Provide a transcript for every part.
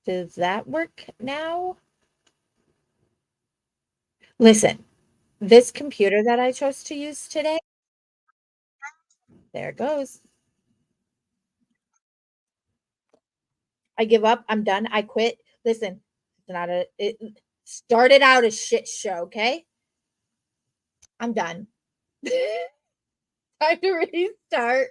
Does that work now? Listen, this computer that I chose to use today, there it goes. I give up. I'm done. I quit. Listen, it's not a it started out a shit show, okay? I'm done. Time to restart.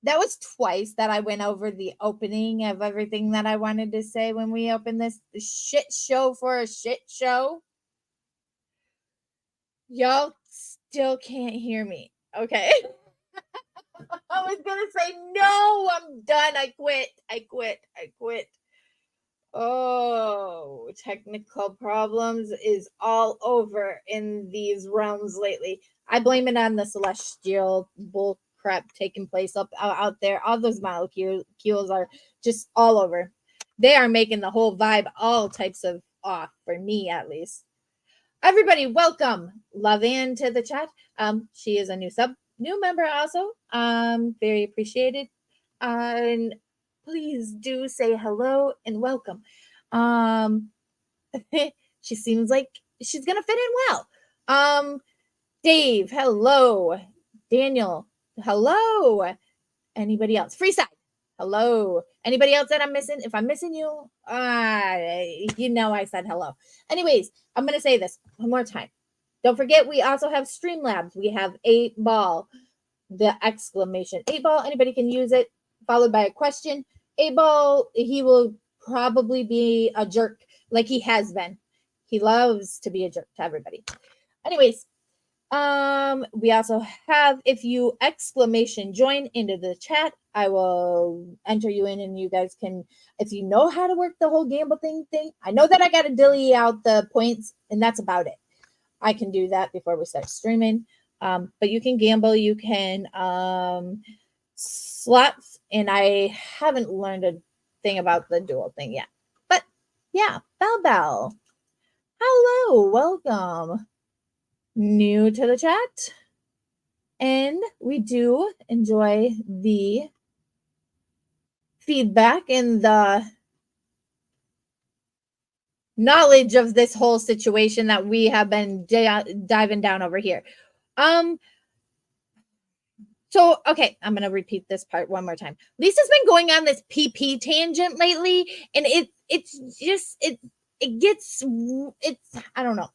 That was twice that I went over the opening of everything that I wanted to say when we opened this shit show for a shit show. Y'all still can't hear me. Okay. I was going to say, no, I'm done. I quit. I quit. I quit. Oh, technical problems is all over in these realms lately. I blame it on the celestial bull crap taking place out there. All those molecules are just all over. They are making the whole vibe all types of off for me at least. Everybody, welcome Love Ann to the chat. She is a new member also. Very appreciated. And please do say hello and welcome. Um, she seems like she's gonna fit in well. Dave, hello. Daniel, hello. Anybody else? Freeside, hello. Anybody else that I'm missing? If I'm missing you, you know I said hello. Anyways, I'm gonna say this one more time. Don't forget, we also have Streamlabs. We have 8-ball, the exclamation 8-ball. Anybody can use it, followed by a question. 8-ball, he will probably be a jerk like he has been. He loves to be a jerk to everybody. Anyways, we also have, if you exclamation join into the chat, I will enter you in and you guys can, if you know how to work the whole gamble thing. I know that I got to dilly out the points and that's about it. I can do that before we start streaming. But you can gamble, you can slots, and I haven't learned a thing about the dual thing yet. But yeah, Bell. Hello, welcome. New to the chat. And we do enjoy the feedback and the knowledge of this whole situation that we have been diving down over here. So, okay, I'm going to repeat this part one more time. Lisa's been going on this PP tangent lately, and it's I don't know.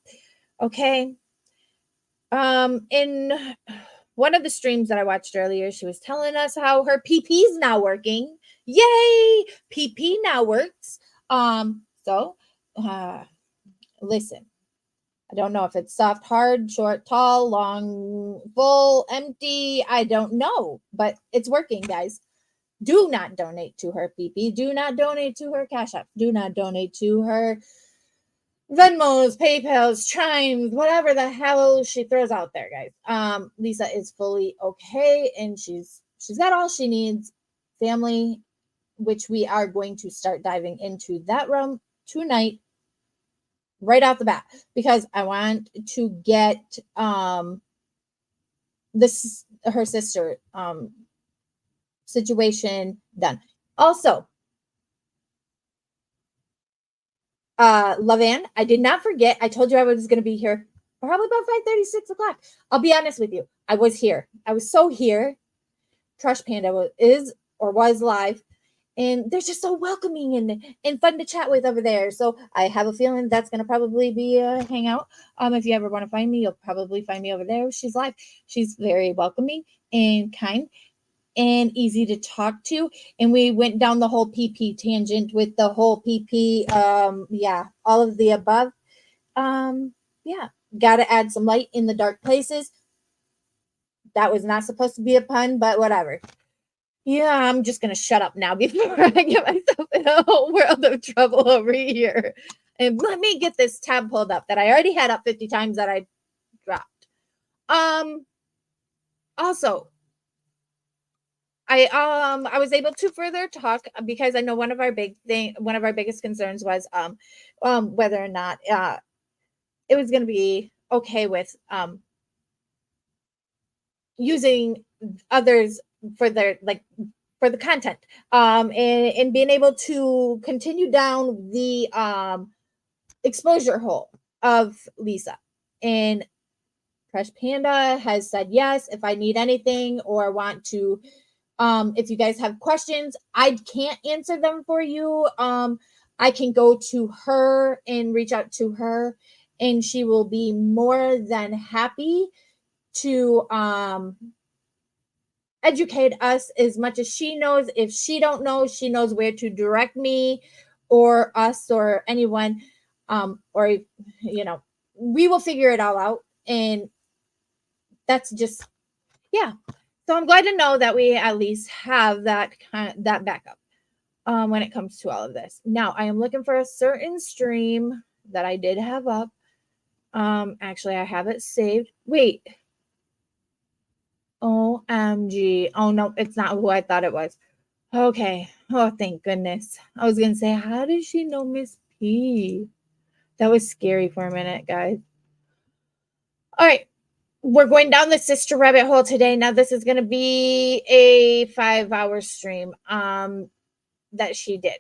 Okay. In one of the streams that I watched earlier, she was telling us how her PP is now working. Yay! PP now works. Listen. I don't know if it's soft, hard, short, tall, long, full, empty. I don't know, but it's working, guys. Do not donate to her PP. Do not donate to her Cash App. Do not donate to her Venmos, PayPals, Chimes, whatever the hell she throws out there, guys. Lisa is fully okay, and she's got all she needs. Family, which we are going to start diving into that realm tonight, right off the bat, because I want to get this her sister situation done. Also, Lavan, I did not forget. I told you I was going to be here probably about 5:30, 6 o'clock. I'll be honest with you. I was here. I was so here. Trashpanda was live. And they're just so welcoming and fun to chat with over there. So I have a feeling that's going to probably be a hangout. If you ever want to find me, you'll probably find me over there. She's live. She's very welcoming and kind and easy to talk to. And we went down the whole PP tangent with the whole PP. All of the above. Got to add some light in the dark places. That was not supposed to be a pun, but whatever. Yeah, I'm just going to shut up now before I get myself in a whole world of trouble over here. And let me get this tab pulled up that I already had up 50 times that I dropped. Also, I was able to further talk because I know one of our biggest concerns was whether or not it was going to be okay with using others for their for the content, and being able to continue down the exposure hole of Lisa. And Trash Panda has said yes. If I need anything or want to, if you guys have questions, I can't answer them for you. I can go to her and reach out to her, and she will be more than happy to educate us as much as she knows. If she don't know, she knows where to direct me or us or anyone, or you know, we will figure it all out. And that's just, yeah. So I'm glad to know that we at least have that that backup when it comes to all of this. Now I am looking for a certain stream that I did have up. Actually, I have it saved. Wait. OMG. Oh no, it's not who I thought it was. Okay. Oh, thank goodness. I was gonna say, how does she know Miss P? That was scary for a minute, guys. All right. We're going down the sister rabbit hole today. Now, this is gonna be a 5-hour stream that she did.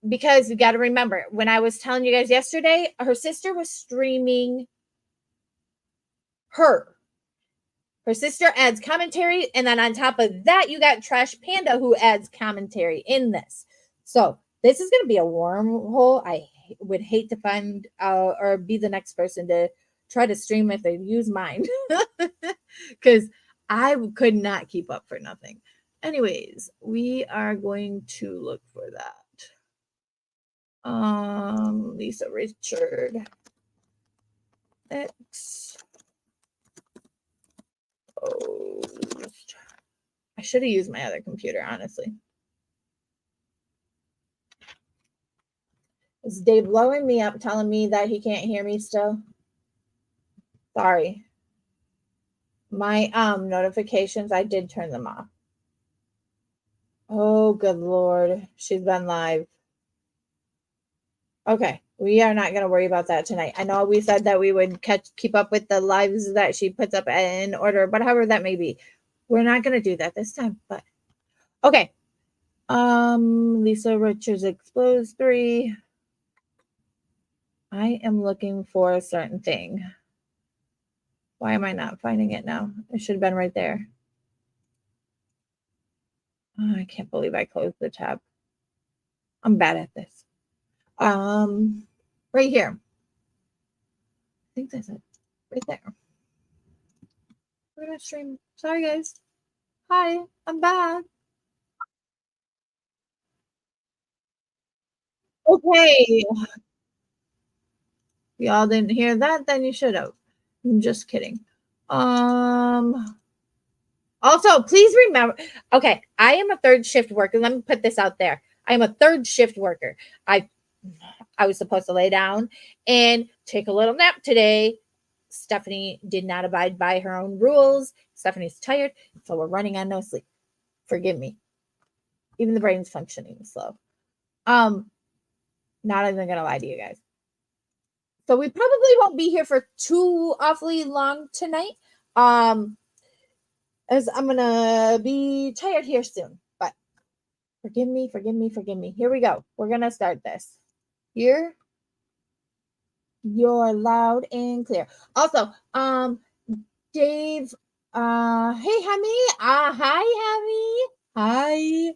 Because you got to remember, when I was telling you guys yesterday, her sister was streaming her. Her sister adds commentary, and then on top of that, you got Trash Panda who adds commentary in this. So this is going to be a wormhole. I would hate to find or be the next person to try to stream if they use mine, because I could not keep up for nothing. Anyways, we are going to look for that. Lisa Richard X. I should have used my other computer, honestly. Is Dave blowing me up, telling me that he can't hear me still? Sorry. My notifications, I did turn them off. Oh, good Lord. She's been live. Okay. We are not going to worry about that tonight. I know we said that we would keep up with the lives that she puts up in order, but however that may be. We're not going to do that this time, but okay. Lisa Richards Explodes 3. I am looking for a certain thing. Why am I not finding it now? It should have been right there. Oh, I can't believe I closed the tab. I'm bad at this. Right here. I think that's it. Right there. We're gonna stream. Sorry, guys. Hi, I'm back. Okay. Y'all didn't hear that? Then you should have. I'm just kidding. Also, please remember, okay, I am a third shift worker. Let me put this out there. I am a third shift worker. I was supposed to lay down and take a little nap today. Stephanie did not abide by her own rules. Stephanie's tired, so we're running on no sleep. Forgive me. Even the brain's functioning slow. Not even gonna lie to you guys. So we probably won't be here for too awfully long tonight. As I'm gonna be tired here soon, but forgive me. Here we go. We're gonna start this. Here, you're loud and clear. Also, Dave, hey Hemi, hi Hemi, hi.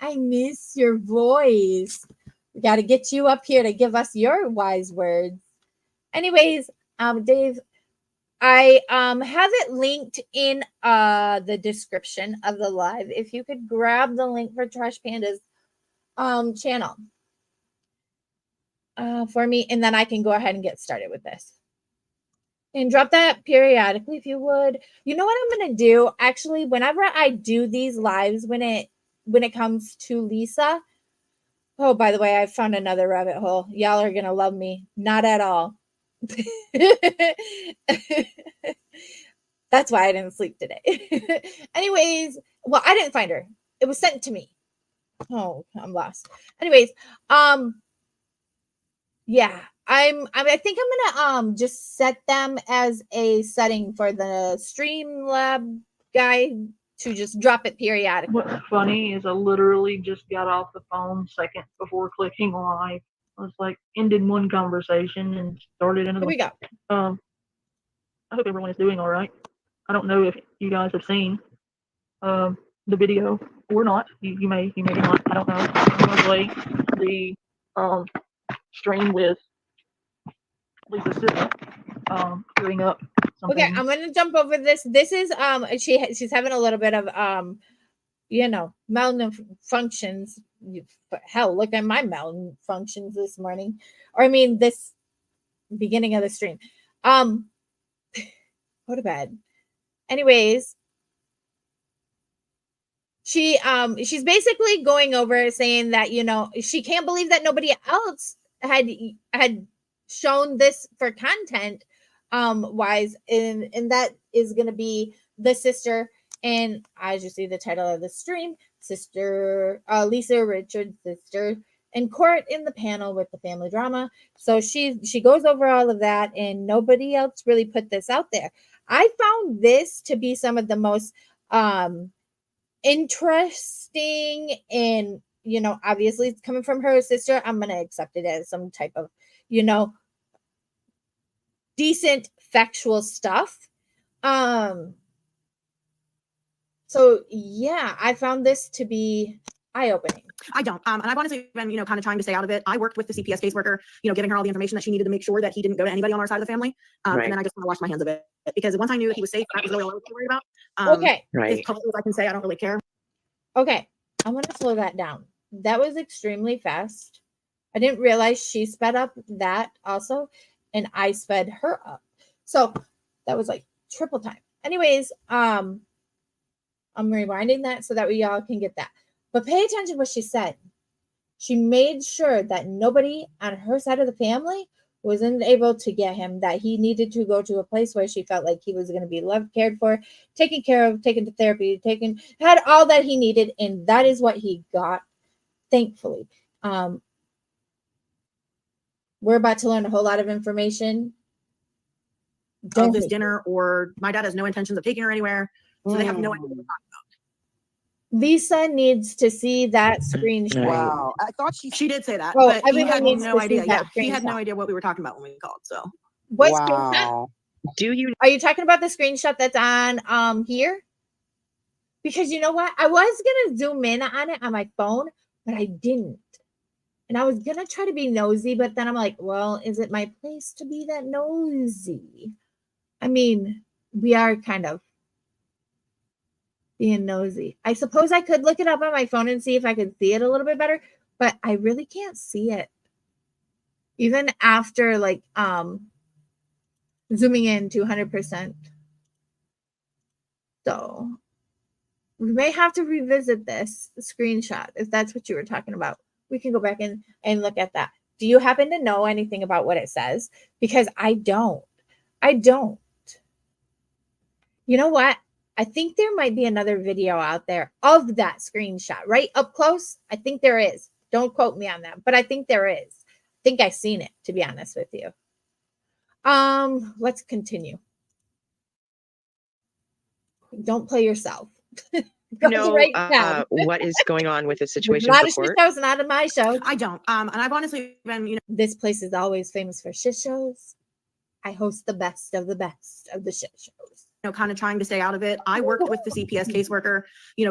I miss your voice. We got to get you up here to give us your wise words. Anyways, Dave, I have it linked in the description of the live. If you could grab the link for Trash Panda's channel for me, and then I can go ahead and get started with this. And drop that periodically if you would. You know what I'm gonna do? Actually, whenever I do these lives, when it comes to Lisa. Oh, by the way, I found another rabbit hole. Y'all are gonna love me. Not at all. That's why I didn't sleep today. Anyways, well, I didn't find her. It was sent to me. Oh, I'm lost. Anyways, yeah, I think I'm gonna just set them as a setting for the Streamlab guy to just drop it periodically. What's funny is I literally just got off the phone seconds before clicking live. I was like, ended one conversation and started another Here we one. go. I hope everyone is doing all right. I don't know if you guys have seen the video or not. You may not. I don't know. I'm going to play the stream with Lisa's sister clearing up something. Okay, I'm gonna jump over this. This is she's having a little bit of malfunctions. Hell, look at my malfunctions this morning, or I mean this beginning of the stream. Go to bed. Anyways, she's basically going over saying that she can't believe that nobody else had shown this for content wise, and that is going to be the sister, and as you see the title of the stream, sister Lisa Richards' sister in court in the panel with the family drama. So she goes over all of that, and nobody else really put this out there. I found this to be some of the most interesting, and obviously it's coming from her sister. I'm gonna accept it as some type of decent factual stuff. So yeah, I found this to be eye-opening. I don't. And I've honestly been, kind of trying to stay out of it. I worked with the CPS caseworker, giving her all the information that she needed to make sure that he didn't go to anybody on our side of the family. Right. And then I just want to wash my hands of it, because once I knew he was safe, that was really all I was worried about. Okay. As publicly as I can say, I don't really care. Okay. I'm going to slow that down. That was extremely fast. I didn't realize she sped up that also, and I sped her up. So that was like triple time. Anyways, I'm rewinding that so that we all can get that. But pay attention to what she said. She made sure that nobody on her side of the family wasn't able to get him, that he needed to go to a place where she felt like he was going to be loved, cared for, taken care of, taken to therapy, had all that he needed, and that is what he got, thankfully. We're about to learn a whole lot of information. Of this dinner, or my dad has no intentions of taking her anywhere, so they have no idea what we're talking about. Lisa needs to see that screenshot. Wow, I thought she did say that, well, but he had no idea. Yeah, he had no idea what we were talking about when we called. So what wow. Are you talking about the screenshot that's on here? Because you know what? I was gonna zoom in on it on my phone, but I didn't. And I was gonna try to be nosy, but then I'm like, well, is it my place to be that nosy? I mean, we are kind of being nosy. I suppose I could look it up on my phone and see if I could see it a little bit better, but I really can't see it. Even after like zooming in to 100%. So we may have to revisit this screenshot if that's what you were talking about. We can go back and look at that. Do you happen to know anything about what it says? Because I don't. You know what? I think there might be another video out there of that screenshot, right up close. I think there is. Don't quote me on that, but I think there is. I think I've seen it, to be honest with you. Let's continue. Don't play yourself. What is going on with the situation? Not a shit shows, not in my show. I don't. And I've honestly been, This place is always famous for shit shows. I host the best of the shit shows. Kind of trying to stay out of it. I worked with the CPS caseworker,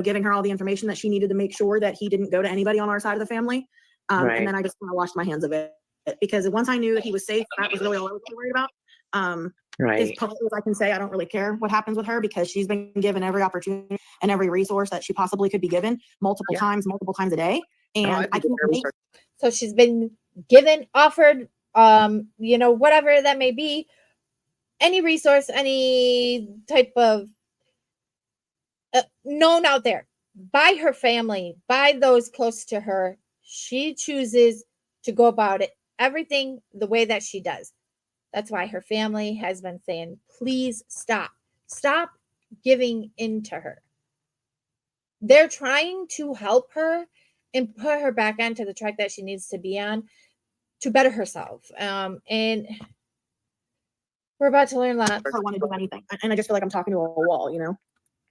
giving her all the information that she needed to make sure that he didn't go to anybody on our side of the family. And then I just kind of washed my hands of it, because once I knew that he was safe, that was really all I was worried about. As publicly as I can say, I don't really care what happens with her, because she's been given every opportunity and every resource that she possibly could be given multiple times a day. And I can't wait. So she's been given, offered, whatever that may be, any resource, any type of known out there by her family, by those close to her. She chooses to go about it, everything the way that she does. That's why her family has been saying, please stop giving in to her. They're trying to help her and put her back onto the track that she needs to be on to better herself. And we're about to learn lots. I want to do anything, and I just feel like I'm talking to a wall,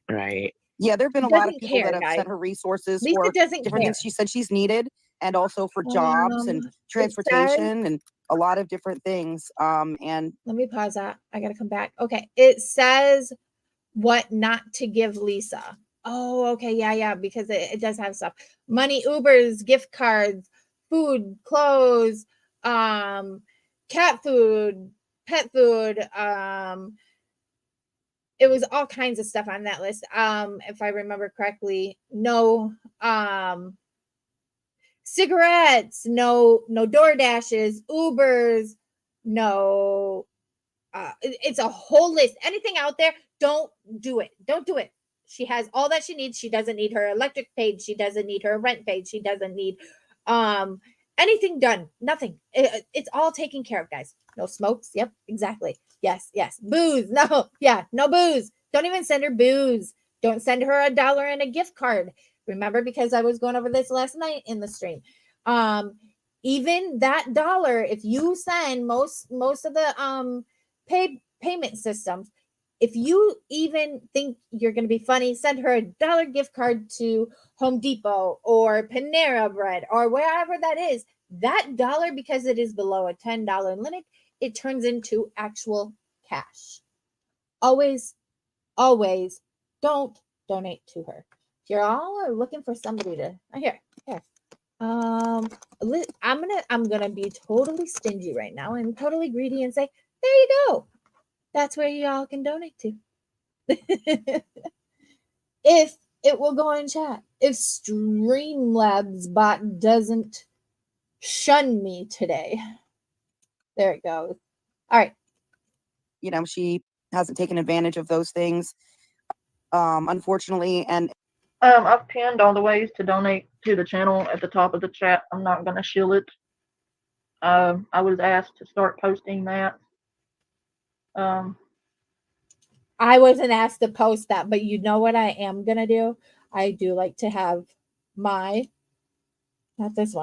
Right. Yeah, there have been a Doesn't lot of people care, that have guys. sent her resources Lisa for doesn't different care. things she said she's needed, and also for jobs and It says, transportation and a lot of different things. And let me pause that. I gotta come back. Okay. It says what not to give Lisa. Oh, okay. Yeah, because it does have stuff. Money, Ubers, gift cards, food, clothes, cat food, pet food, it was all kinds of stuff on that list. If I remember correctly, no cigarettes, no door dashes, Ubers, no it's a whole list. Anything out there, don't do it. Don't do it. She has all that she needs. She doesn't need her electric paid. She doesn't need her rent paid. She doesn't need anything done. Nothing. It's all taken care of, guys. No smokes. Yep, exactly. Yes. Booze. No. Yeah, no booze. Don't even send her booze. Don't send her $1 and a gift card. Remember, because I was going over this last night in the stream. Even that dollar, if you send most of the payment systems, if you even think you're going to be funny, send her $1 gift card to Home Depot or Panera Bread or wherever that is. That dollar, because it is below a $10 limit, it turns into actual cash. Always don't donate to her. If you're all are looking for somebody to here. I'm gonna be totally stingy right now and totally greedy and say, there you go. That's where y'all can donate to. If it will go in chat. If Streamlabs bot doesn't shun me today. There it goes. All right. she hasn't taken advantage of those things, unfortunately. And I've pinned all the ways to donate to the channel at the top of the chat. I'm not going to shill it. I was asked to start posting that. I wasn't asked to post that, but you know what I am going to do? I do like to have not this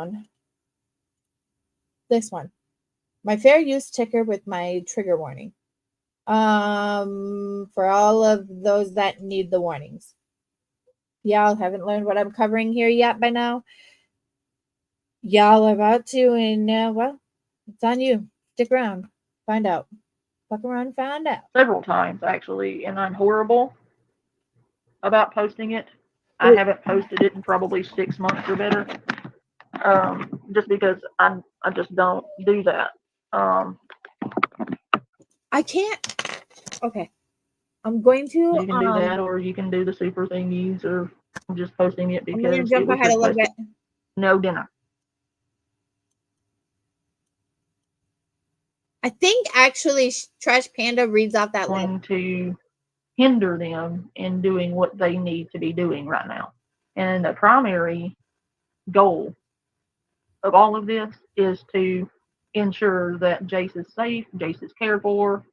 one, my fair use ticker with my trigger warning. For all of those that need the warnings. Y'all haven't learned what I'm covering here yet by now. Y'all are about to, and well, it's on you. Stick around, find out. Fuck around, find out. Several times actually, and I'm horrible about posting it. I haven't posted it in probably 6 months or better. Just because I just don't do that. I can't. Okay. I'm going to. You can do that, or you can do the super thingies, or I'm just posting it I'm because going to jump it was ahead a little bit. no dinner. I think actually Trash Panda reads off that Going to hinder them in doing what they need to be doing right now. And the primary goal of all of this is to ensure that Jace is safe, Jace is cared for,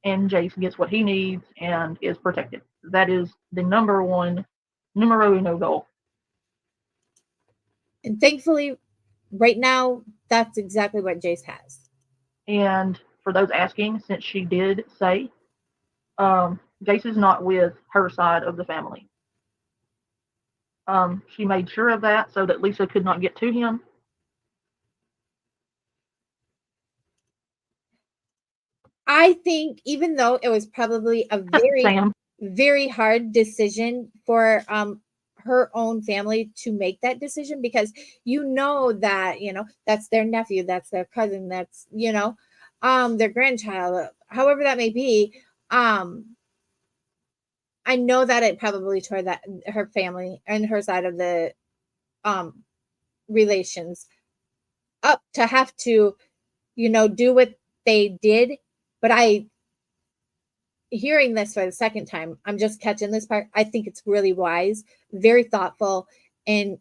and Jace gets what he needs and is protected. That is the numero uno goal. And thankfully, right now, that's exactly what Jace has. And for those asking, since she did say, Jace is not with her side of the family. She made sure of that so that Lisa could not get to him. I think even though it was probably a very hard decision for her own family to make that decision, because that that's their nephew, that's their cousin, that's their grandchild, however that may be. I know that it probably tore that her family and her side of the relations up to have to do what they did. But hearing this for the second time, I'm just catching this part. I think it's really wise, very thoughtful, and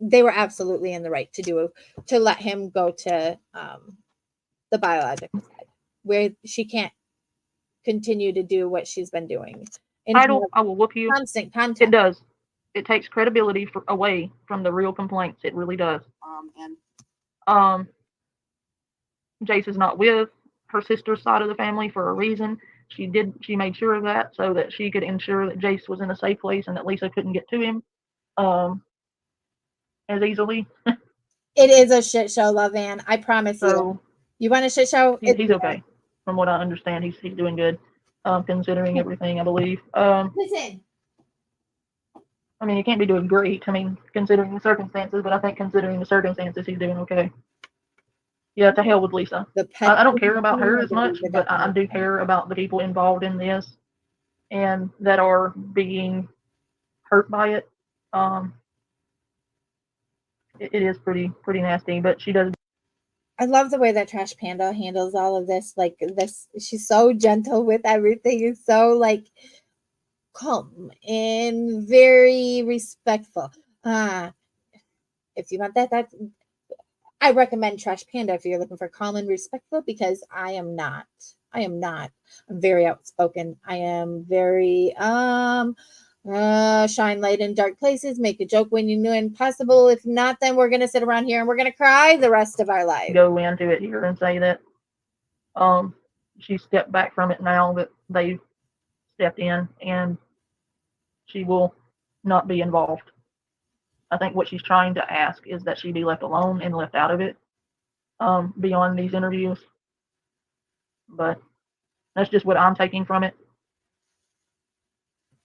they were absolutely in the right to let him go to the biological side, where she can't continue to do what she's been doing. I will whoop you. Constant contact. It does. It takes credibility away from the real complaints. It really does. Jace is not with her sister's side of the family for a reason. She made sure of that so that she could ensure that Jace was in a safe place and that Lisa couldn't get to him as easily. It is a shit show, Love Ann. I promise you. So You want a shit show? he's okay. From what I understand, he's doing good, considering everything, I believe. Listen. I mean, he can't be doing great. I mean, considering the circumstances, but I think considering the circumstances, he's doing okay. Yeah, to hell with Lisa. I don't care about her as much, but I do care about the people involved in this and that are being hurt by it. It is pretty nasty, but she does. I love the way that Trash Panda handles all of this. Like this, she's so gentle with everything. It's so like calm and very respectful. If you want that, I recommend Trash Panda if you're looking for calm and respectful, because I am not. I'm very outspoken. I am very shine light in dark places, make a joke when you knew impossible. If not, then we're gonna sit around here and we're gonna cry the rest of our life. Go into it here and say that she stepped back from it now that they stepped in, and she will not be involved. I think what she's trying to ask is that she be left alone and left out of it beyond these interviews. But that's just what I'm taking from it.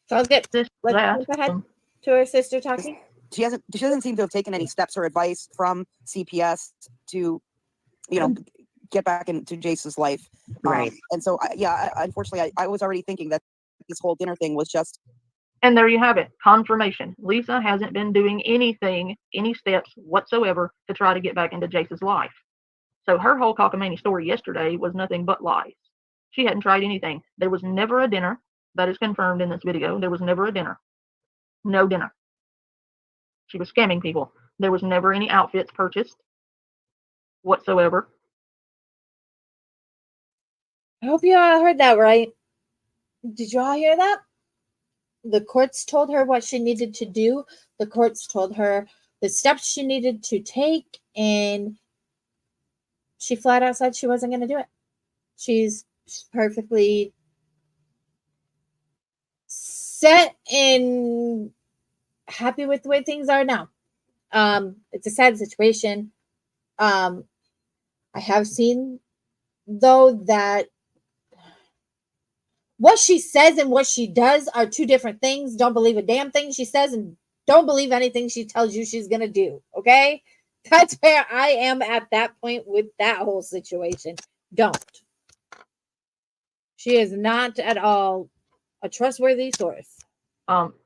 Sounds good. This, Let's that, move ahead to her sister talking. She doesn't seem to have taken any steps or advice from CPS to, get back into Jace's life. Right. And so, unfortunately, I was already thinking that this whole dinner thing was just. And there you have it. Confirmation. Lisa hasn't been doing any steps whatsoever to try to get back into Jace's life. So her whole cockamamie story yesterday was nothing but lies. She hadn't tried anything. There was never a dinner. That is confirmed in this video. There was never a dinner. No dinner. She was scamming people. There was never any outfits purchased whatsoever. I hope you all heard that right. Did you all hear that? The courts told her what she needed to do. The courts told her the steps she needed to take, and she flat out said she wasn't going to do it. She's perfectly set and happy with the way things are now. It's a sad situation. I have seen, though, that what she says and what she does are two different things. Don't believe a damn thing she says, and don't believe anything she tells you she's going to do. Okay? That's where I am at that point with that whole situation. Don't. She is not at all a trustworthy source.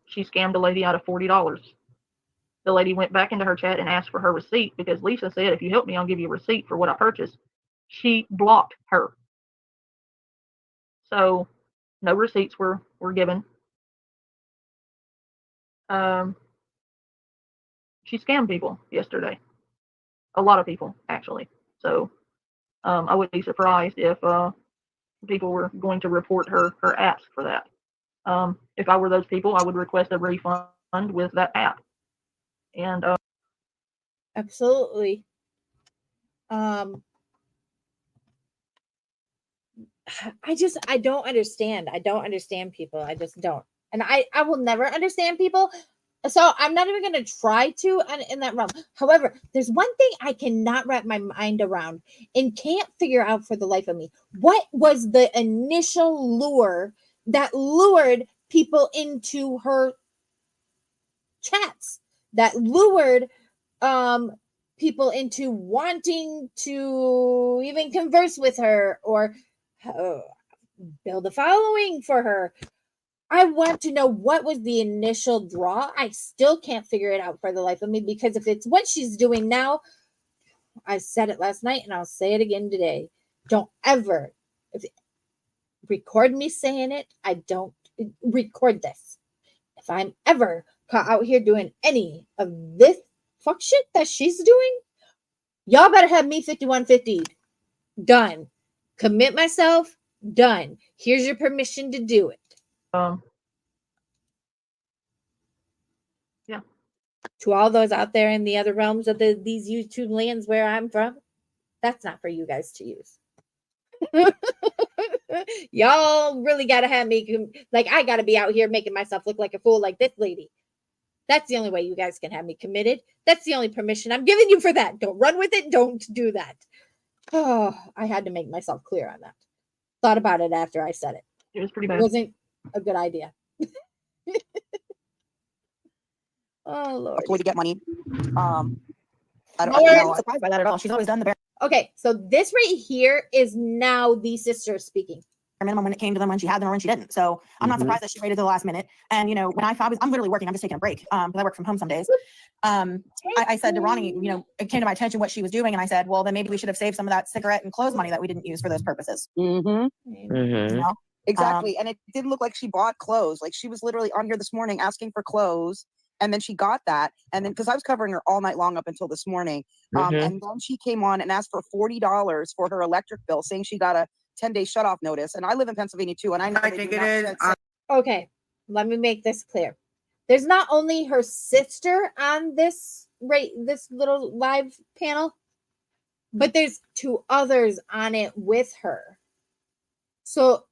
She scammed a lady out of $40. The lady went back into her chat and asked for her receipt because Lisa said, if you help me, I'll give you a receipt for what I purchased. She blocked her. So no receipts were given. She scammed people yesterday. A lot of people, actually. So I would be surprised if people were going to report her apps for that. If I were those people, I would request a refund with that app. And absolutely. I don't understand. I don't understand people. I just don't. And I will never understand people. So I'm not even going to try to in that realm. However, there's one thing I cannot wrap my mind around and can't figure out for the life of me. What was the initial lure that lured people into her chats, that lured people into wanting to even converse with her or build a following for her? I want to know what was the initial draw. I still can't figure it out for the life of me, because if it's what she's doing now, I said it last night and I'll say it again today. Don't ever record me saying it. I don't record this. If I'm ever caught out here doing any of this fuck shit that she's doing, y'all better have me 5150. Done. Commit myself. Done. Here's your permission to do it. Yeah. To all those out there in the other realms of these YouTube lands where I'm from, that's not for you guys to use. Y'all really gotta have me like I gotta be out here making myself look like a fool like this lady. That's the only way you guys can have me committed. That's the only permission I'm giving you for that. Don't run with it. Don't do that. Oh, I had to make myself clear on that. Thought about it after I said it. It was pretty It bad. wasn't a good idea. Oh Lord. Ploy to get money. I don't Lord. I'm know. not surprised by that at all. She's always done the bare Okay, so this right here is now the sister speaking. minimum when it came to them, when she had them or when she didn't. So I'm not surprised that she waited to the last minute. And, you know, when I'm literally working, I'm just taking a break because I work from home some days. I said to Ronnie, you know, it came to my attention what she was doing. And I said, well, then maybe we should have saved some of that cigarette and clothes money that we didn't use for those purposes. Mm-hmm. You know? Exactly. And it didn't look like she bought clothes. Like she was literally on here this morning asking for clothes. And then she got that. And then because I was covering her all night long up until this morning. And then she came on and asked for $40 for her electric bill, saying she got a 10-day shutoff notice. And I live in Pennsylvania too. And I know I they think do it not is. send Okay, let me make this clear. There's not only her sister on this little live panel, but there's 2 others on it with her. So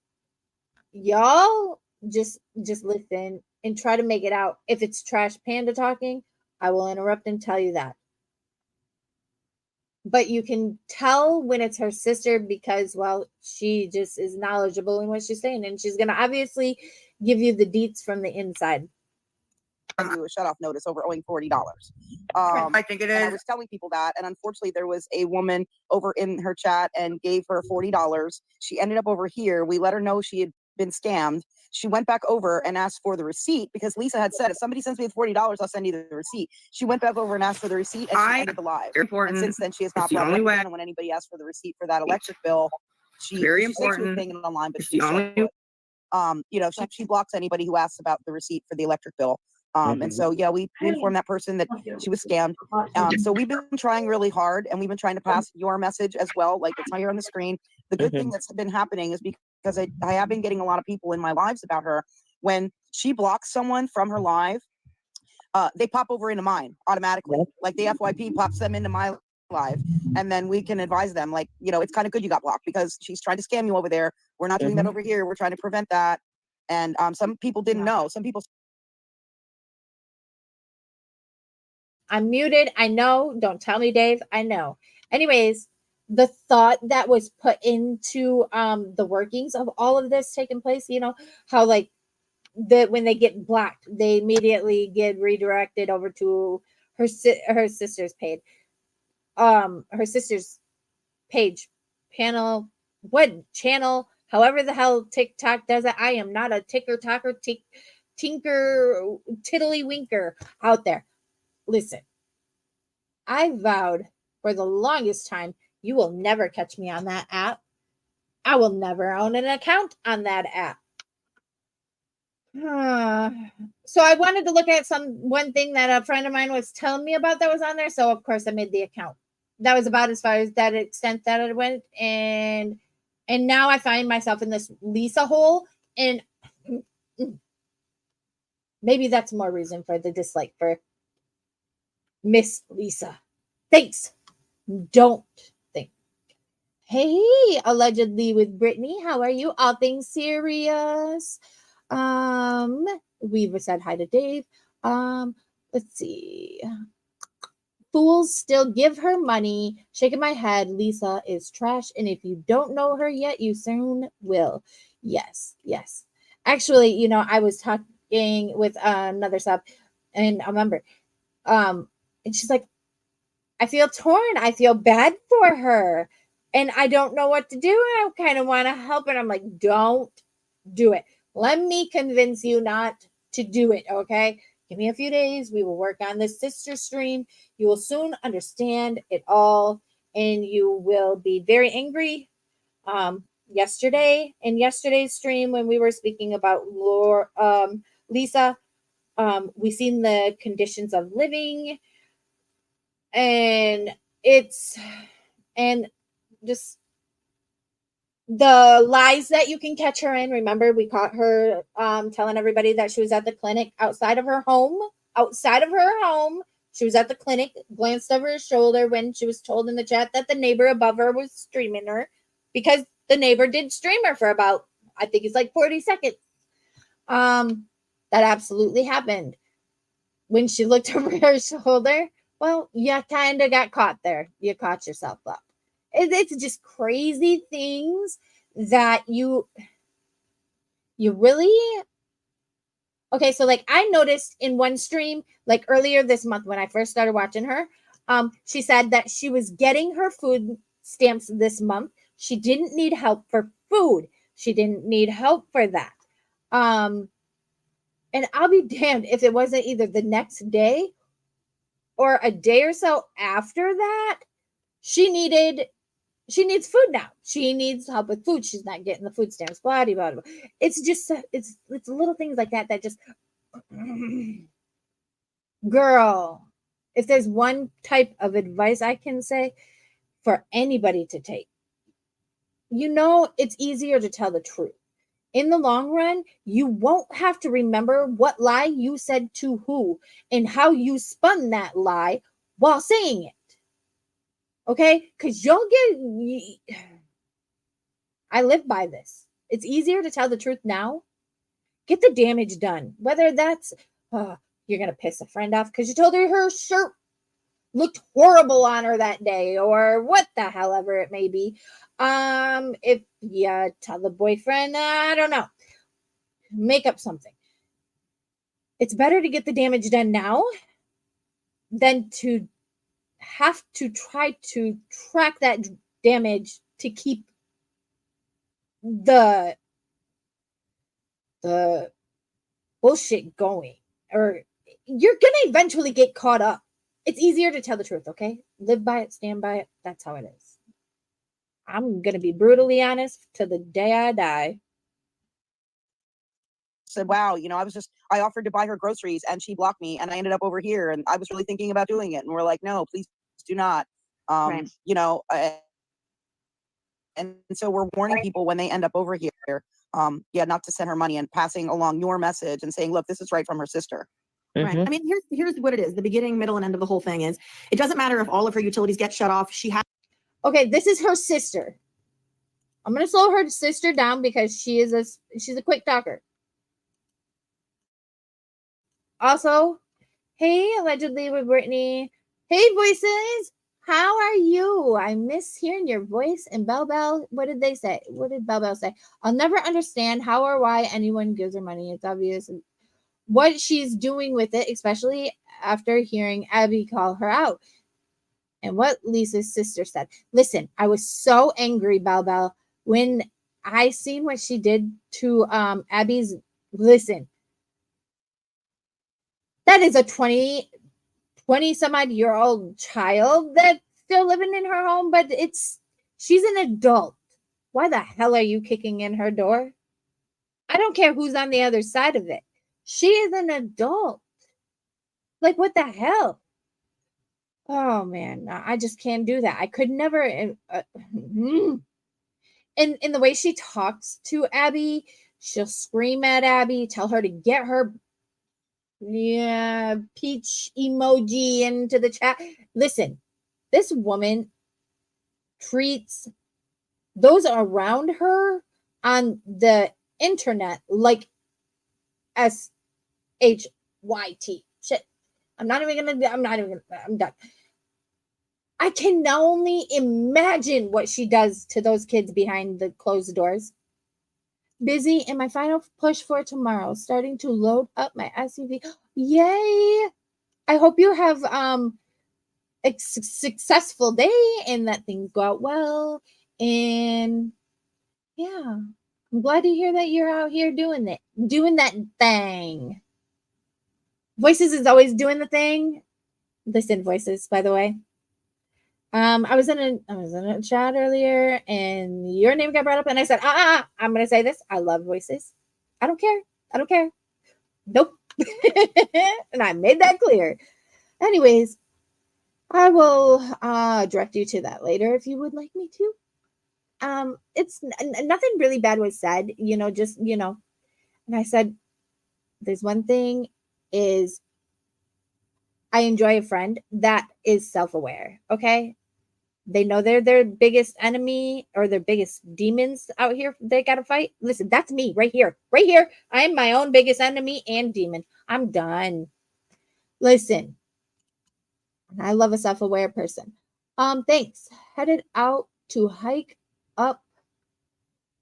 y'all just listen and try to make it out. If it's Trash Panda talking, I will interrupt and tell you that. But you can tell when it's her sister because, well, she just is knowledgeable in what she's saying, and she's gonna obviously give you the deets from the inside. you a shutoff notice over owing $40. I think it And I is. was telling people that, and unfortunately, there was a woman over in her chat and gave her $40. She ended up over here. We let her know she had been scammed. She went back over and asked for the receipt because Lisa had said, if somebody sends me the $40, I'll send you the receipt. She went back over and asked for the receipt, and she ended the live. Very And important. since then, she has not It's the brought it only up way. again. And when anybody asked for the receipt for that electric bill, Very she said she was important. paying it online, but It's she the showed only. it. You know, she blocks anybody who asks about the receipt for the electric bill. And so, yeah, we informed that person that she was scammed. So we've been trying really hard, and we've been trying to pass your message as well. Like it's not here on the screen. The good thing that's been happening is because I have been getting a lot of people in my lives about her. When she blocks someone from her live, they pop over into mine automatically. Like the FYP pops them into my live, and then we can advise them. Like, you know, it's kind of good you got blocked because she's trying to scam you over there. We're not doing that over here. We're trying to prevent that. And some people didn't know. Some people. I'm muted. I know. Don't tell me, Dave. I know. Anyways, the thought that was put into the workings of all of this taking place, you know, how like when they get blocked, they immediately get redirected over to her sister's page. Her sister's page, panel, what channel, however the hell TikTok does it. I am not a tinker tiddlywinker out there. Listen, I vowed for the longest time you will never catch me on that app. I will never own an account on that app. So I wanted to look at one thing that a friend of mine was telling me about that was on there. So of course I made the account. That was about as far as that extent that it went. And now I find myself in this Lisa hole. And maybe that's more reason for the dislike for Miss Lisa. Thanks. Don't think. Hey, allegedly with Brittany. How are you? All things serious. We've said hi to Dave. Let's see. Fools still give her money. Shaking my head. Lisa is trash. And if you don't know her yet, you soon will. Yes. Actually, you know, I was talking with another sub and I remember, and she's like, I feel torn. I feel bad for her. And I don't know what to do. And I kind of want to help. And I'm like, don't do it. Let me convince you not to do it. Okay. Give me a few days. We will work on this sister stream. You will soon understand it all. And you will be very angry. Yesterday, in yesterday's stream, when we were speaking about Lisa, we seen the conditions of living. And just the lies that you can catch her in. Remember, we caught her telling everybody that she was at the clinic outside of her home. She was at the clinic, glanced over her shoulder when she was told in the chat that the neighbor above her was streaming her because the neighbor did stream her for about, I think it's like 40 seconds. That absolutely happened. When she looked over her shoulder, well, you kind of got caught there. You caught yourself up. It's just crazy things that you really. Okay, so like I noticed in one stream, like earlier this month when I first started watching her, she said that she was getting her food stamps this month. She didn't need help for food. She didn't need help for that. And I'll be damned if it wasn't either the next day or a day or so after that. She needs food now. She needs help with food. She's not getting the food stamps. Blah, blah, blah. It's just it's little things like that just girl. If there's one type of advice I can say for anybody to take, it's easier to tell the truth. In the long run, you won't have to remember what lie you said to who and how you spun that lie while saying it. Okay? Because I live by this. It's easier to tell the truth now. Get the damage done. Whether that's, you're going to piss a friend off because you told her shirt looked horrible on her that day, or what the hell ever it may be. If you tell the boyfriend, I don't know, make up something. It's better to get the damage done now than to have to try to track that damage to keep the bullshit going, or you're gonna eventually get caught up. It's easier to tell the truth. Okay, live by it, stand by it. That's how it is. I'm gonna be brutally honest to the day I die. Said, wow, I offered to buy her groceries and she blocked me and I ended up over here and I was really thinking about doing it. And we're like, no, please do not. Right. And so we're warning people when they end up over here, not to send her money, and passing along your message and saying, look, this is right from her sister. Right. I mean, here's what it is. The beginning, middle, and end of the whole thing is, it doesn't matter if all of her utilities get shut off. She has. Okay, this is her sister. I'm gonna slow her sister down because she's a quick talker. Also, hey, allegedly with Brittany. Hey, voices. How are you? I miss hearing your voice. And Bell, what did they say? What did Bell say? I'll never understand how or why anyone gives her money. It's obvious what she's doing with it, especially after hearing Abby call her out. And what Lisa's sister said. Listen, I was so angry, Bell, when I seen what she did to Abby's. Listen, that is a 20 some odd year old child that's still living in her home, but she's an adult. Why the hell are you kicking in her door? I don't care who's on the other side of it. She is an adult. Like, what the hell? Oh man, I just can't do that. I could never. And in the way she talks to Abby, she'll scream at Abby, tell her to get her peach emoji into the chat. Listen, this woman treats those around her on the internet like SHYT. Shit. I'm done. I can only imagine what she does to those kids behind the closed doors. Busy in my final push for tomorrow, starting to load up my SUV. Yay! I hope you have a successful day and that things go out well. And yeah, I'm glad to hear that you're out here doing that thing. Voices is always doing the thing. Listen, Voices, by the way. I was in a chat earlier and your name got brought up and I said, I'm gonna say this. I love Voices. I don't care. Nope. And I made that clear. Anyways, I will direct you to that later if you would like me to. It's nothing really bad was said, and I said, there's one thing is I enjoy a friend that is self-aware. Okay. They know they're their biggest enemy or their biggest demons out here they got to fight. Listen, that's me right here. Right here. I'm my own biggest enemy and demon. I'm done. Listen, I love a self-aware person. Thanks. Headed out to hike up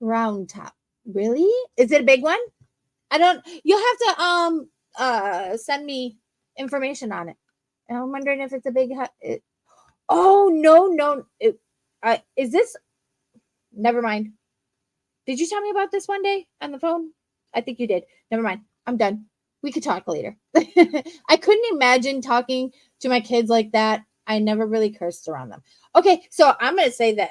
Round Top. Really? Is it a big one? I don't. You'll have to send me information on it. And I'm wondering if it's a big. Oh no! Is this? Never mind. Did you tell me about this one day on the phone? I think you did. Never mind. I'm done. We could talk later. I couldn't imagine talking to my kids like that. I never really cursed around them. Okay, so I'm gonna say this.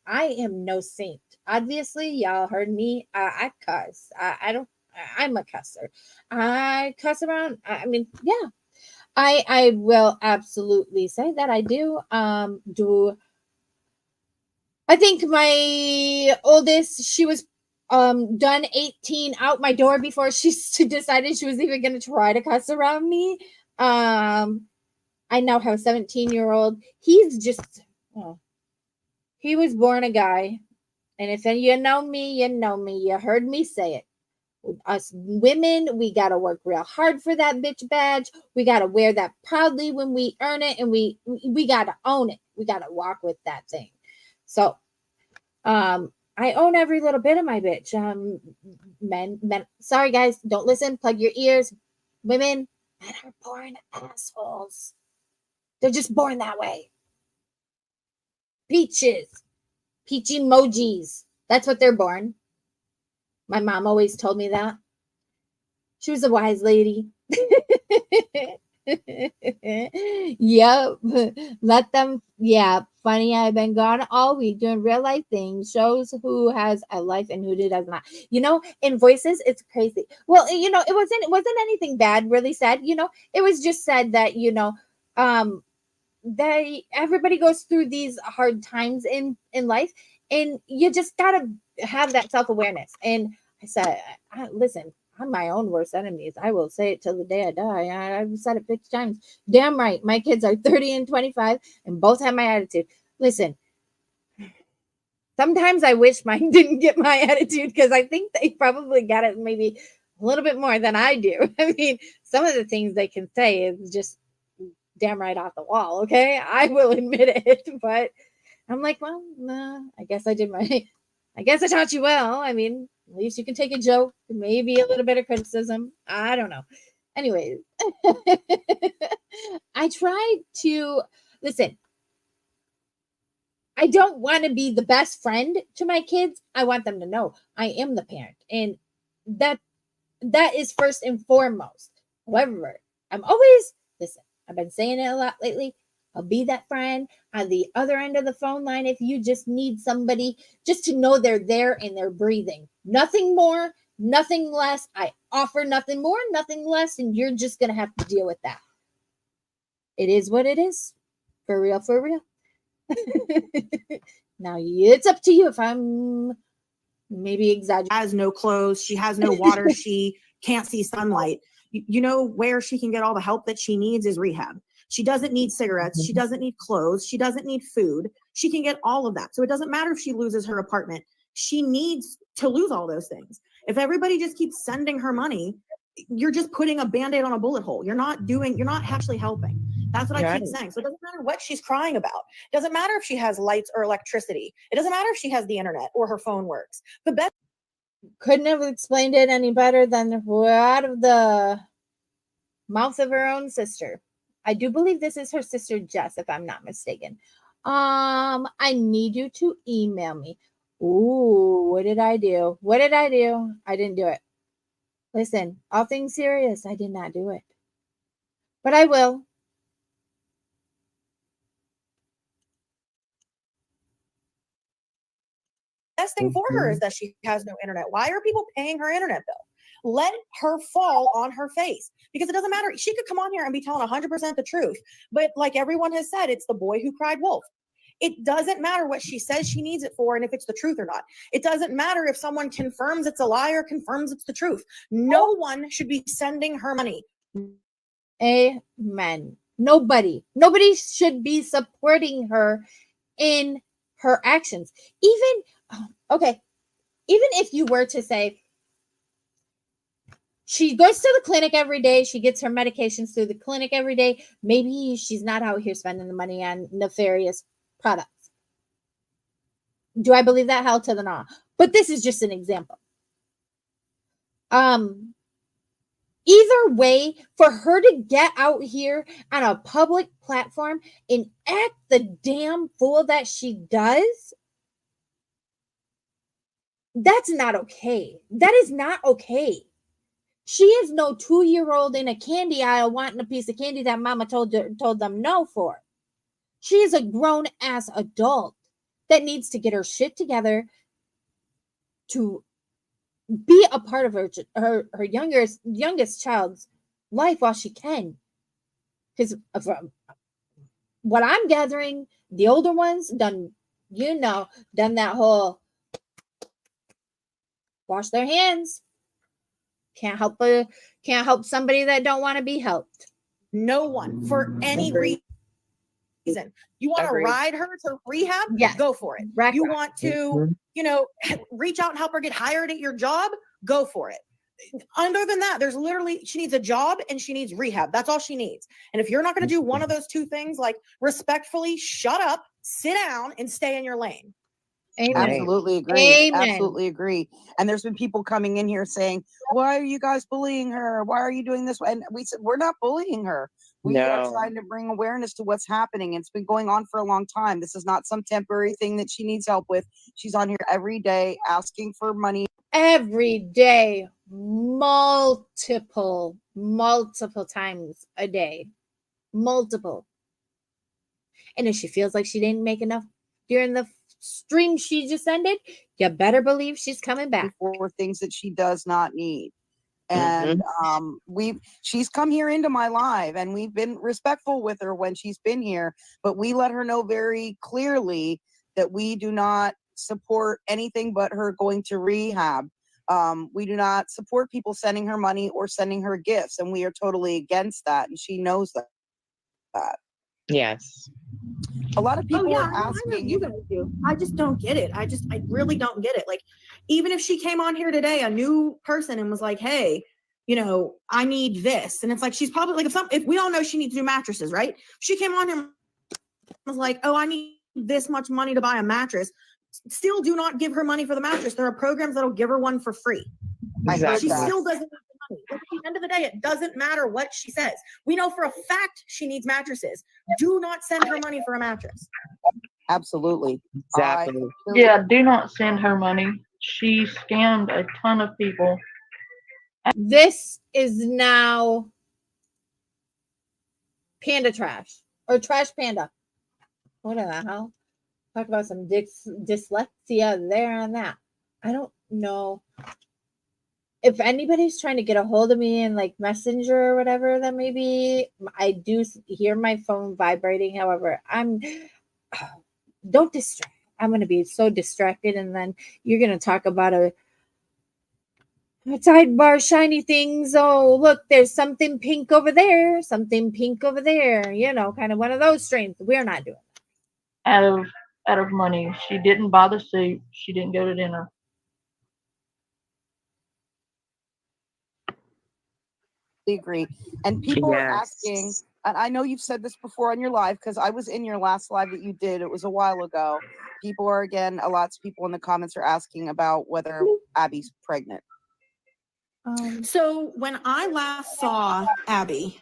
I am no saint. Obviously, y'all heard me. I cuss. I don't. I'm a cusser. I cuss around. I mean, yeah. I will absolutely say that I do. I think my oldest, she was done 18 out my door before she decided she was even going to try to cuss around me. I now have a 17-year-old. He's just, he was born a guy. And if you know me, you know me. You heard me say it. Us women, we got to work real hard for that bitch badge. We got to wear that proudly when we earn it. And we got to own it. We got to walk with that thing. So, I own every little bit of my bitch. Men, sorry guys, don't listen. Plug your ears. Women, men are born assholes. They're just born that way. Peaches, peach emojis. That's what they're born. My mom always told me that. She was a wise lady. Yep. Let them. Yeah. Funny. I've been gone all week doing real life things. Shows who has a life and who does not. You know, in voices, it's crazy. Well, you know, it wasn't anything bad really said. You know, it was just said that, you know, everybody goes through these hard times in life, and you just gotta have that self-awareness. And I said, listen, I'm my own worst enemies. I will say it till the day I die. I've said it 50 times. Damn right. My kids are 30 and 25 and both have my attitude. Listen, sometimes I wish mine didn't get my attitude because I think they probably got it maybe a little bit more than I do. I mean, some of the things they can say is just damn right off the wall. Okay. I will admit it, but I'm like, well, nah, I guess I taught you well. I mean, at least you can take a joke, maybe a little bit of criticism. I don't know. Anyways, I try to listen. I don't want to be the best friend to my kids. I want them to know I am the parent, and that is first and foremost. However, I'm always listen. I've been saying it a lot lately. I'll be that friend on the other end of the phone line if you just need somebody just to know they're there and they're breathing. Nothing more, nothing less. I offer nothing more, nothing less, and you're just going to have to deal with that. It is what it is. For real, for real. Now, it's up to you if I'm maybe exaggerating. Has no clothes. She has no water. She can't see sunlight. You know where she can get all the help that she needs is rehab. She doesn't need cigarettes. She doesn't need clothes. She doesn't need food. She can get all of that. So it doesn't matter if she loses her apartment. She needs to lose all those things. If everybody just keeps sending her money, you're just putting a Band-Aid on a bullet hole. You're not actually helping. That's what I keep saying. So it doesn't matter what she's crying about. It doesn't matter if she has lights or electricity. It doesn't matter if she has the internet or her phone works. The best couldn't have explained it any better than out of the mouth of her own sister. I do believe this is her sister Jess, if I'm not mistaken. I need you to email me. Ooh, what did I do? What did I do? I didn't do it. Listen, all things serious, I did not do it. But I will. best thing for her is that she has no internet. Why are people paying her internet bill? Let her fall on her face, because it doesn't matter. She could come on here and be telling 100% the truth. But like everyone has said, it's the boy who cried wolf. It doesn't matter what she says she needs it for and if it's the truth or not. It doesn't matter if someone confirms it's a lie or confirms it's the truth. No one should be sending her money. Amen. Nobody should be supporting her in her actions. Even if you were to say she goes to the clinic every day, she gets her medications through the clinic every day, maybe she's not out here spending the money on nefarious products. Do I believe that? Hell to the no. But this is just an example. Either way, for her to get out here on a public platform and act the damn fool that she does, that's not okay. That is not okay. She is no 2-year-old in a candy aisle wanting a piece of candy that mama told them no for. She is a grown-ass adult that needs to get her shit together to be a part of her youngest child's life while she can. Because from what I'm gathering, the older ones done that whole wash their hands. Can't help somebody that don't want to be helped. No one for any reason. You want to ride her to rehab? Yes. Go for it. You want to, reach out and help her get hired at your job? Go for it. Other than that, she needs a job and she needs rehab. That's all she needs. And if you're not going to do one of those two things, like respectfully shut up, sit down, and stay in your lane. Amen. Absolutely agree. Amen. Absolutely agree. And there's been people coming in here saying, why are you guys bullying her? Why are you doing this? And we said, we're not bullying her. We are trying to bring awareness to what's happening. It's been going on for a long time. This is not some temporary thing that she needs help with. She's on here every day asking for money. Every day, multiple times a day. Multiple. And if she feels like she didn't make enough during the stream she just ended, you better believe she's coming back for things that she does not need. And she's come here into my live and we've been respectful with her when she's been here, but we let her know very clearly that we do not support anything but her going to rehab. We do not support people sending her money or sending her gifts, and we are totally against that, and she knows that. Yes. A lot of people are asking. You guys do. I just don't get it. I really don't get it. Like, even if she came on here today, a new person, and was like, hey, I need this. And it's like, she's probably like, if we all know she needs new mattresses, right? She came on here and was like, oh, I need this much money to buy a mattress. Still do not give her money for the mattress. There are programs that'll give her one for free. Exactly. She still doesn't need the money. At the end of the day, it doesn't matter what she says. We know for a fact she needs mattresses. Do not send her money for a mattress. Absolutely. Exactly. Yeah, do not send her money. She scammed a ton of people. This is now Panda Trash or Trash Panda. What the hell? Talk about some dyslexia there on that. I don't know. If anybody's trying to get a hold of me in like Messenger or whatever, then maybe I do hear my phone vibrating. However, don't distract. I'm going to be so distracted. And then you're going to talk about a sidebar, shiny things. Oh, look, there's something pink over there. Something pink over there. Kind of one of those streams. We're not doing Out of money. She didn't buy the suit. She didn't go to dinner. Agree. And people are asking, and I know you've said this before on your live, because I was in your last live that you did. It was a while ago. People are, again, lots of people in the comments are asking about whether Abby's pregnant. So when I last saw Abby.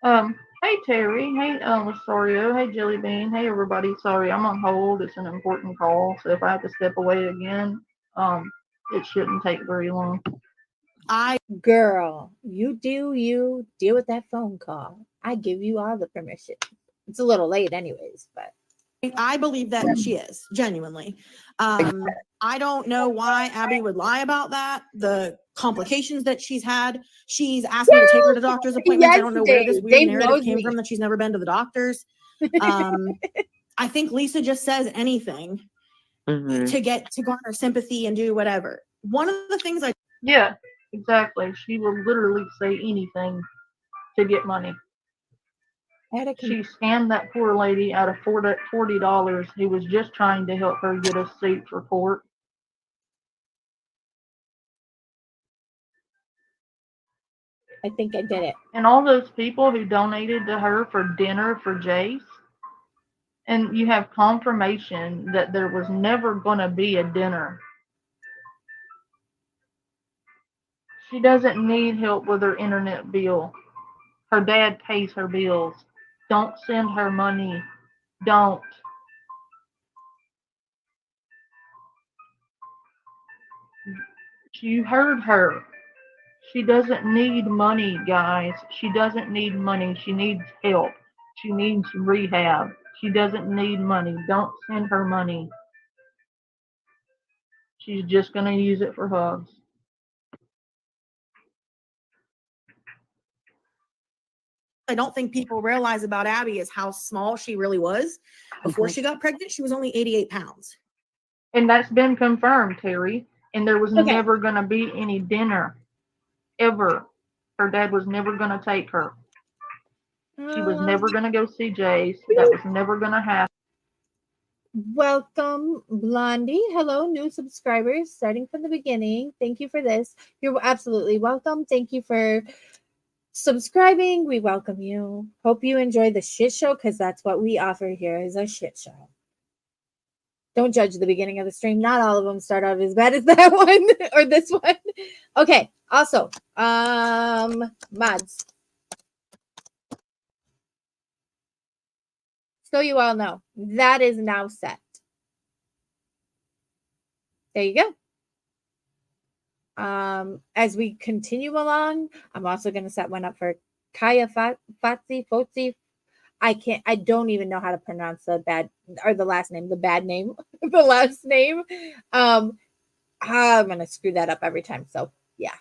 Hey Terry, hey Rosario, hey Jelly Bean, hey everybody. Sorry, I'm on hold. It's an important call, so if I have to step away again, it shouldn't take very long. Girl, you deal with that phone call. I give you all the permission. It's a little late anyways, but I believe that she is, genuinely. I don't know why Abby would lie about that. The complications that she's had. She's asked me to take her to doctor's appointments. I don't know where this weird narrative came from that she's never been to the doctors. I think Lisa just says anything to garner sympathy and do whatever. One of the things Yeah, exactly. She will literally say anything to get money. She scammed that poor lady out of $40 who was just trying to help her get a suit for court. I think I did it. And all those people who donated to her for dinner for Jace, and you have confirmation that there was never going to be a dinner. She doesn't need help with her internet bill. Her dad pays her bills. Don't send her money. Don't. You heard her. She doesn't need money, guys. She doesn't need money. She needs help. She needs rehab. She doesn't need money. Don't send her money. She's just going to use it for hugs. I don't think people realize about Abby is how small she really was. Before she got pregnant, she was only 88 pounds. And that's been confirmed, Terry. And there was Okay. never going to be any dinner. Ever. Her dad was never going to take her. She was never going to go see Jace. That was never going to happen. Welcome, Blondie. Hello, new subscribers, starting from the beginning. Thank you for this. You're absolutely welcome. Thank you for subscribing. We welcome you. Hope you enjoy the shit show, because that's what we offer here, is a shit show. Don't judge the beginning of the stream. Not all of them start out as bad as that one or this one. Okay. Also, mods. So you all know, that is now set. There you go. As we continue along, I'm also going to set one up for Kia Fotze. I don't even know how to pronounce the last name, the last name. I'm going to screw that up every time. So yeah,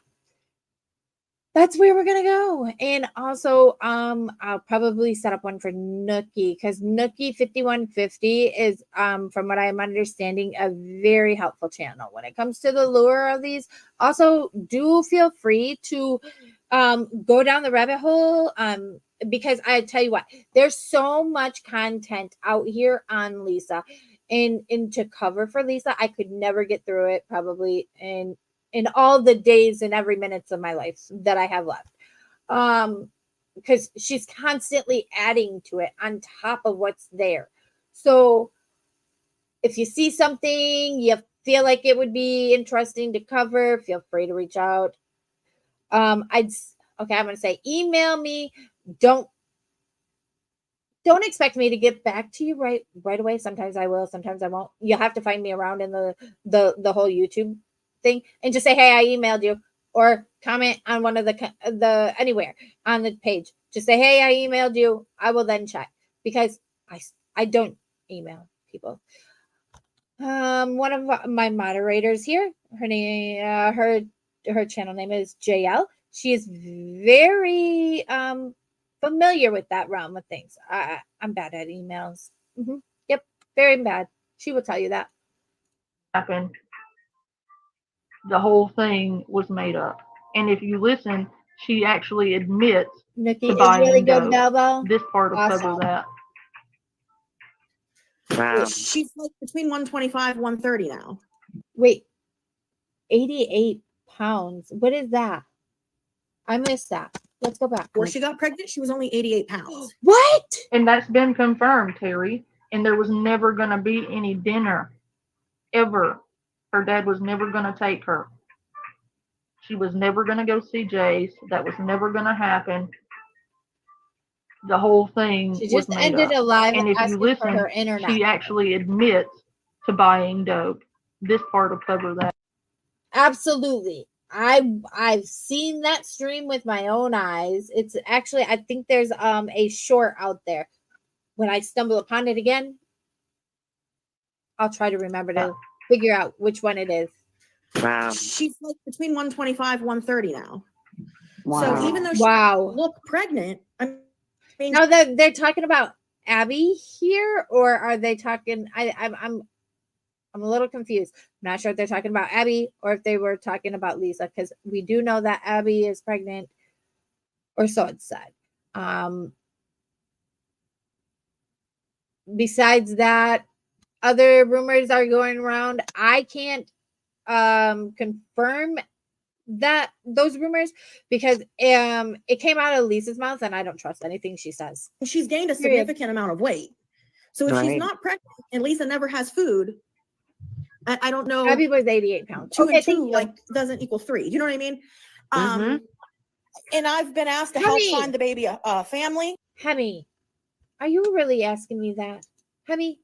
that's where we're going to go. And also, I'll probably set up one for Nookie, because Nookie 5150 is, from what I'm understanding, a very helpful channel when it comes to the lure of these. Also, do feel free to go down the rabbit hole, because I tell you what, there's so much content out here on Lisa, and to cover for Lisa, I could never get through it probably in all the days and every minutes of my life that I have left. Because she's constantly adding to it on top of what's there. So if you see something you feel like it would be interesting to cover, feel free to reach out. I'm going to say email me. Don't expect me to get back to you right away. Sometimes I will, sometimes I won't. You'll have to find me around in the whole YouTube thing and just say, hey, I emailed you, or comment on one of the anywhere on the page. Just say, hey, I emailed you. I will then check, because I don't email people. One of my moderators here, her name, her channel name is JL. She is very familiar with that realm of things. I'm bad at emails. Yep, very bad. She will tell you that. Happened. The whole thing was made up. And if you listen, she actually admits Nikki to is buying really good, dope. Belbo. This part will Awesome. cover that. Wow. She's like between 125, 130 now. Wait, 88 pounds. What is that? I missed that. Let's go back. Before she got pregnant, she was only 88 pounds. What? And that's been confirmed, Terry. And there was never going to be any dinner. Ever. Her dad was never going to take her. She was never going to go see Jace. That was never going to happen. The whole thing She was just made ended up. a live And if you asking for listen, her internet. she actually admits to buying dope. This part will cover that. Absolutely. I've seen that stream with my own eyes. It's actually, I think there's a short out there. When I stumble upon it again, I'll try to remember to figure out which one it is. Wow. She's like between 125, 130 now. Wow. So even though she look pregnant, I mean, now that they're talking about Abby here, or are they talking? I'm a little confused. I'm not sure if they're talking about Abby or if they were talking about Lisa, because we do know that Abby is pregnant, or so it's said. besides that, other rumors are going around. I can't confirm that those rumors because it came out of Lisa's mouth and I don't trust anything she says. She's gained a Period. significant amount of weight. So if she's Right. not pregnant and Lisa never has food, I don't know. Abby was 88 pounds. Two Okay, and thank two you. like doesn't equal 3. You know what I mean? Mhm. And I've been asked to help Honey. find the baby a family. Hemi, are you really asking me that? Hemi,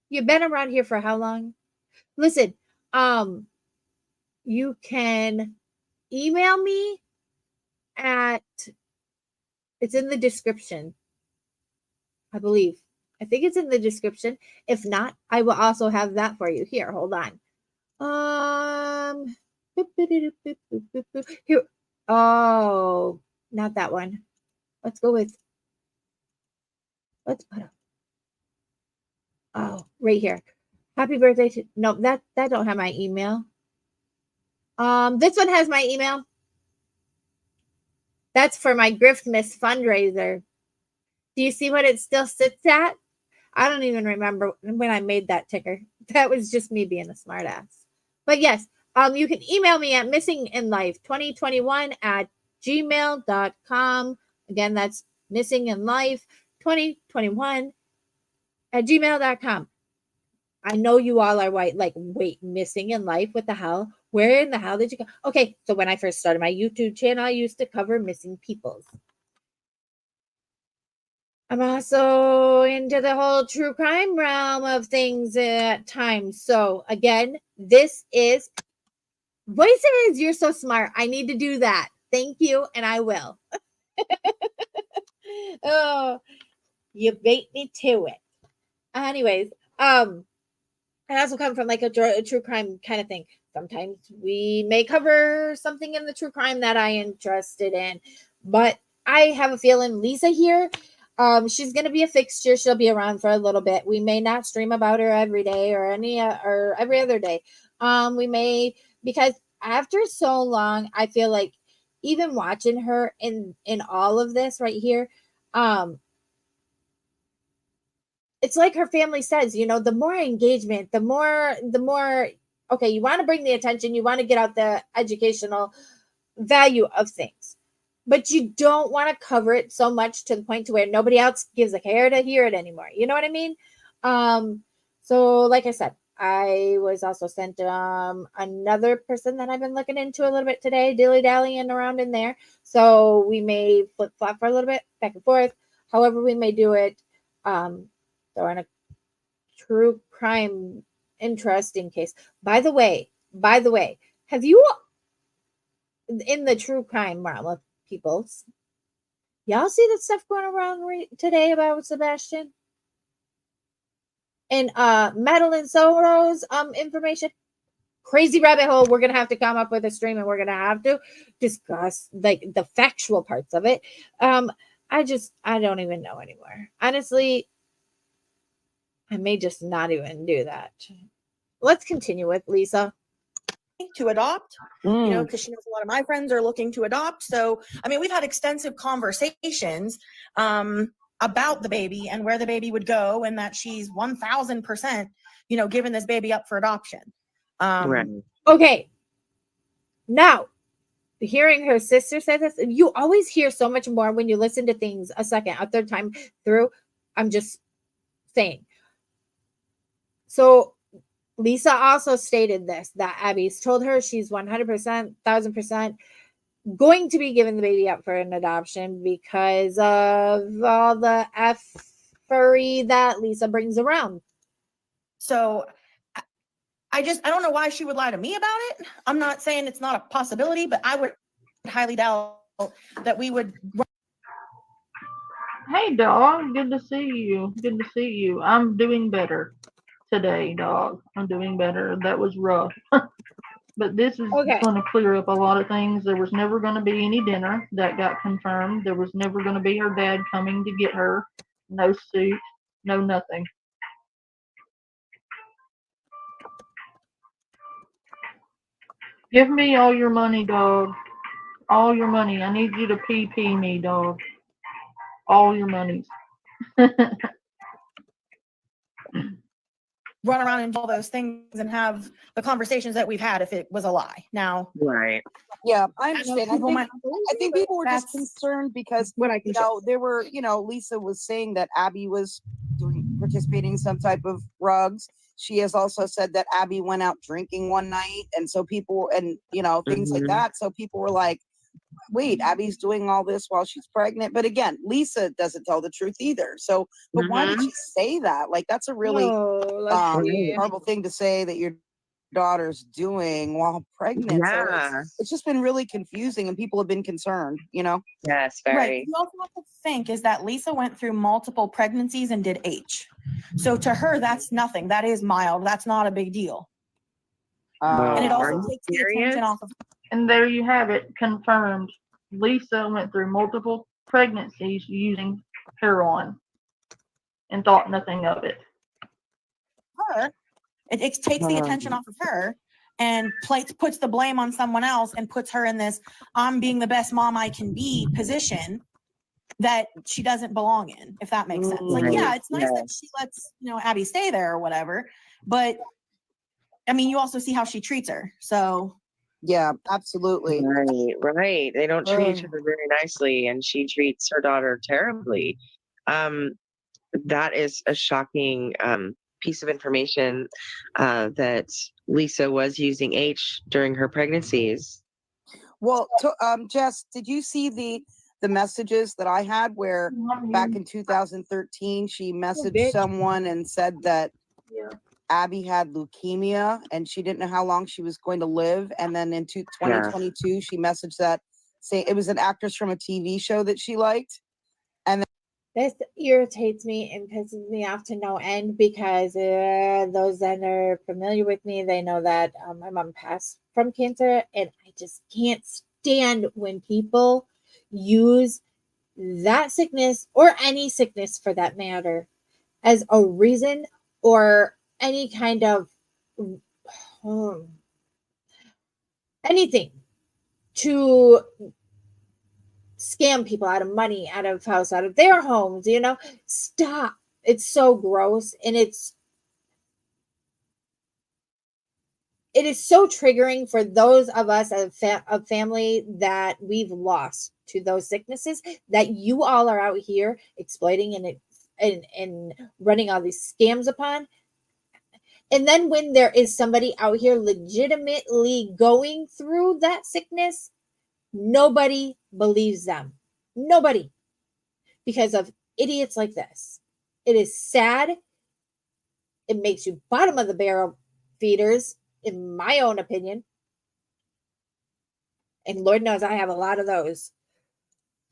you've been around here for how long? Listen, you can email me at, it's in the description, I believe. I think it's in the description. If not, I will also have that for you. Here, hold on. Here. Oh, not that one. Let's go with. Let's put up. Oh, right here. Happy birthday to. No, that don't have my email. This one has my email. That's for my Griftmas fundraiser. Do you see what it still sits at? I don't even remember when I made that ticker. That was just me being a smartass. But yes, you can email me at missinginlife2021@gmail.com. Again, that's missinginlife2021@gmail.com. I know you all are white, like, wait, missing in life? What the hell? Where in the hell did you go? Okay, so when I first started my YouTube channel, I used to cover missing peoples. I'm also into the whole true crime realm of things at times. So again, this is voices. You're so smart. I need to do that. Thank you, and I will. Oh, you bait me to it. Anyways, I also come from like a true crime kind of thing. Sometimes we may cover something in the true crime that I'm interested in, but I have a feeling Lisa here, she's gonna be a fixture. She'll be around for a little bit. We may not stream about her every day or or every other day. We may, because after so long, I feel like even watching her in all of this right here, it's like her family says, the more engagement, the more, okay, you want to bring the attention, you want to get out the educational value of things, but you don't want to cover it so much to the point to where nobody else gives a care to hear it anymore. You know what I mean? So like I said, I was also sent another person that I've been looking into a little bit today, dilly-dallying around in there. So we may flip-flop for a little bit, back and forth. However we may do it. Or in a true crime interesting case. By the way, have you, in the true crime realm of peoples, y'all see the stuff going around today about Sebastian and Madeline Sorrow's information? Crazy rabbit hole. We're gonna have to come up with a stream and we're gonna have to discuss like the factual parts of it. I don't even know anymore. Honestly, I may just not even do that. Let's continue with Lisa. To adopt, because she knows a lot of my friends are looking to adopt. So, I mean, we've had extensive conversations about the baby and where the baby would go, and that she's 1000%, giving this baby up for adoption. Right. Okay. Now, hearing her sister say this, you always hear so much more when you listen to things a second, a third time through. I'm just saying. So Lisa also stated this, that Abby's told her she's 100%, 1000% going to be giving the baby up for an adoption because of all the effery that Lisa brings around. So I don't know why she would lie to me about it. I'm not saying it's not a possibility, but I would highly doubt that we would. Hey, dog. Good to see you. Good to see you. I'm doing better today, dog. I'm doing better. That was rough. But this is Okay. going to clear up a lot of things. There was never going to be any dinner. That got confirmed. There was never going to be her dad coming to get her. No suit. No nothing. Give me all your money, dog. All your money. I need you to PP me, dog. All your monies. run around and do all those things and have the conversations that we've had if it was a lie. Now, Right. Yeah, I I know understand. people might not believe I think me, people were but just that's concerned because, what I can say. there were, Lisa was saying that Abby was participating in some type of drugs. She has also said that Abby went out drinking one night. And so people, and, things like Mhm. that. So people were like, wait, Abby's doing all this while she's pregnant. But again, Lisa doesn't tell the truth either. So, but why did Mhm. she say that? Like, that's a really Oh, let's see. horrible thing to say that your daughter's doing while pregnant. So Yeah. it's just been really confusing and people have been concerned, Yes, Right. very. You also have to think is that Lisa went through multiple pregnancies and did H. So to her, that's nothing. That is mild. That's not a big deal. And it Are also you takes the serious? attention off of And there you have it, confirmed. Lisa went through multiple pregnancies using heroin and thought nothing of it. her. It takes the attention off of her and puts the blame on someone else and puts her in this I'm being the best mom I can be position that she doesn't belong in, if that makes sense. Like, yeah, it's nice that she lets, Abby stay there or whatever, but I mean, you also see how she treats her. So yeah, absolutely. Right. They don't treat each Ugh. other very nicely, and she treats her daughter terribly. That is a shocking piece of information that Lisa was using H during her pregnancies. Well, Jess, did you see the messages that I had where back in 2013 she messaged bitch. someone and said that Yeah. Abby had leukemia and she didn't know how long she was going to live, and then in 2022 she messaged that saying it was an actress from a TV show that she liked. This irritates me and pisses me off to no end because those that are familiar with me, they know that my mom passed from cancer, and I just can't stand when people use that sickness or any sickness for that matter as a reason or any kind of anything to scam people out of money, out of house, out of their homes, stop. It's so gross, and it is so triggering for those of us of family that we've lost to those sicknesses, that you all are out here exploiting and running all these scams upon. And then when there is somebody out here legitimately going through that sickness, nobody believes them. Nobody. Because of idiots like this. It is sad. It makes you bottom of the barrel feeders, in my own opinion. And Lord knows I have a lot of those.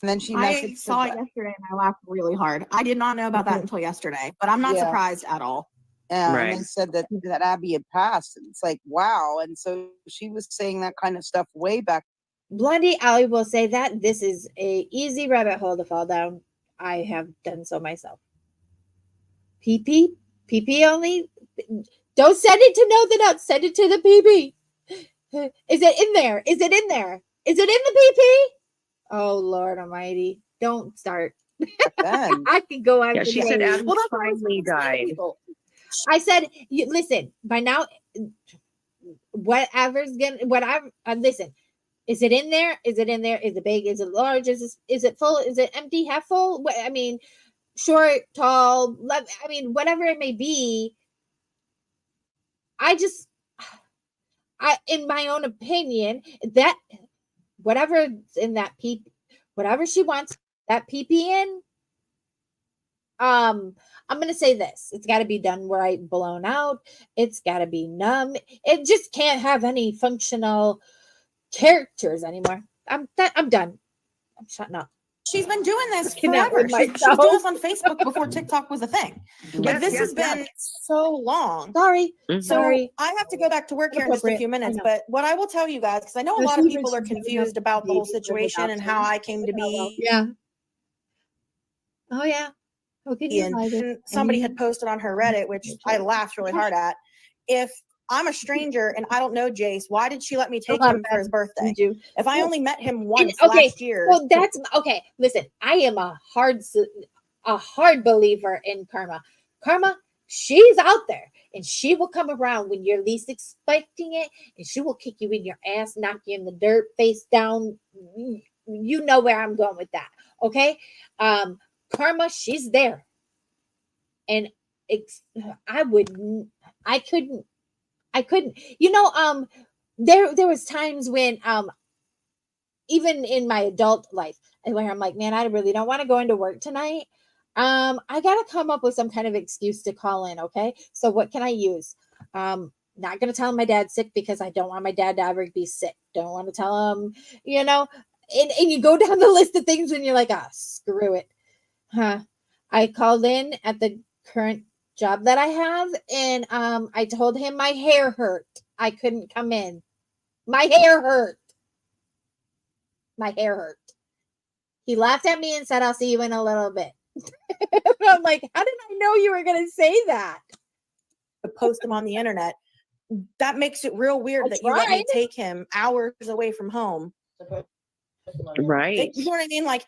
And then she I messaged saw it yesterday and I laughed really hard. I did not know about that until yesterday, but I'm not Yeah. surprised at all. and they said that Abby had passed. And it's like, wow. And so she was saying that kind of stuff way back. Blondie, I will say that this is a easy rabbit hole to fall down. I have done so myself. PP only. Don't send it to know the notes. Send it to the PP. Is it in there? Is it in there? Is it in the PP? Oh Lord Almighty! Don't start. I could go on. Yeah, she said days. Adam finally died. I said, listen. By now, whatever's gonna, whatever. Listen. Is it in there? Is it in there? Is it big? Is it large? Is it full? Is it empty? Half full? I mean, short, tall. I mean, whatever it may be. In my own opinion, that whatever's in that PP, whatever she wants that PP in, I'm gonna say this: it's got to be done right, blown out. It's got to be numb. It just can't have any functional characters anymore. I'm done. I'm shutting up. She's been doing this Cannot forever. with She was myself. doing this on Facebook before TikTok was a thing. Like Yes, this yes, has been so long. Sorry. Mhm. So Sorry. I have to go back to work here in just a Appropriate. few minutes. I know. But what I will tell you guys, because I know a lot of people are confused about the whole situation and how I came to be. Yeah. Oh yeah. How can you And hide it? somebody had posted on her Reddit, which I laughed really hard at. If I'm a stranger and I don't know Jace, why did she let me take him for his birthday? If I only met him once last year. Well, that's okay. Listen, I am a hard believer in karma. Karma, she's out there. and she will come around when you're least expecting it, and she will kick you in your ass, knock you in the dirt, face down. You know where I'm going with that, okay? Karma, she's there, and it's I wouldn't, I couldn't. There was times when even in my adult life, where I'm like, man, I really don't want to go into work tonight. I gotta come up with some kind of excuse to call in. Okay, so what can I use? Not gonna tell him my dad's sick because I don't want my dad to ever be sick. Don't want to tell him, you know. And you go down the list of things and you're like, ah, screw it. Huh. I called in at the current job that I have, and I told him my hair hurt. I couldn't come in. My hair hurt. My hair hurt. He laughed at me and said, I'll see you in a little bit. I'm like, how did I know you were going to say that? To post them on the internet. That makes it real weird that you let me take him hours away from home. Right. You know what I mean? Like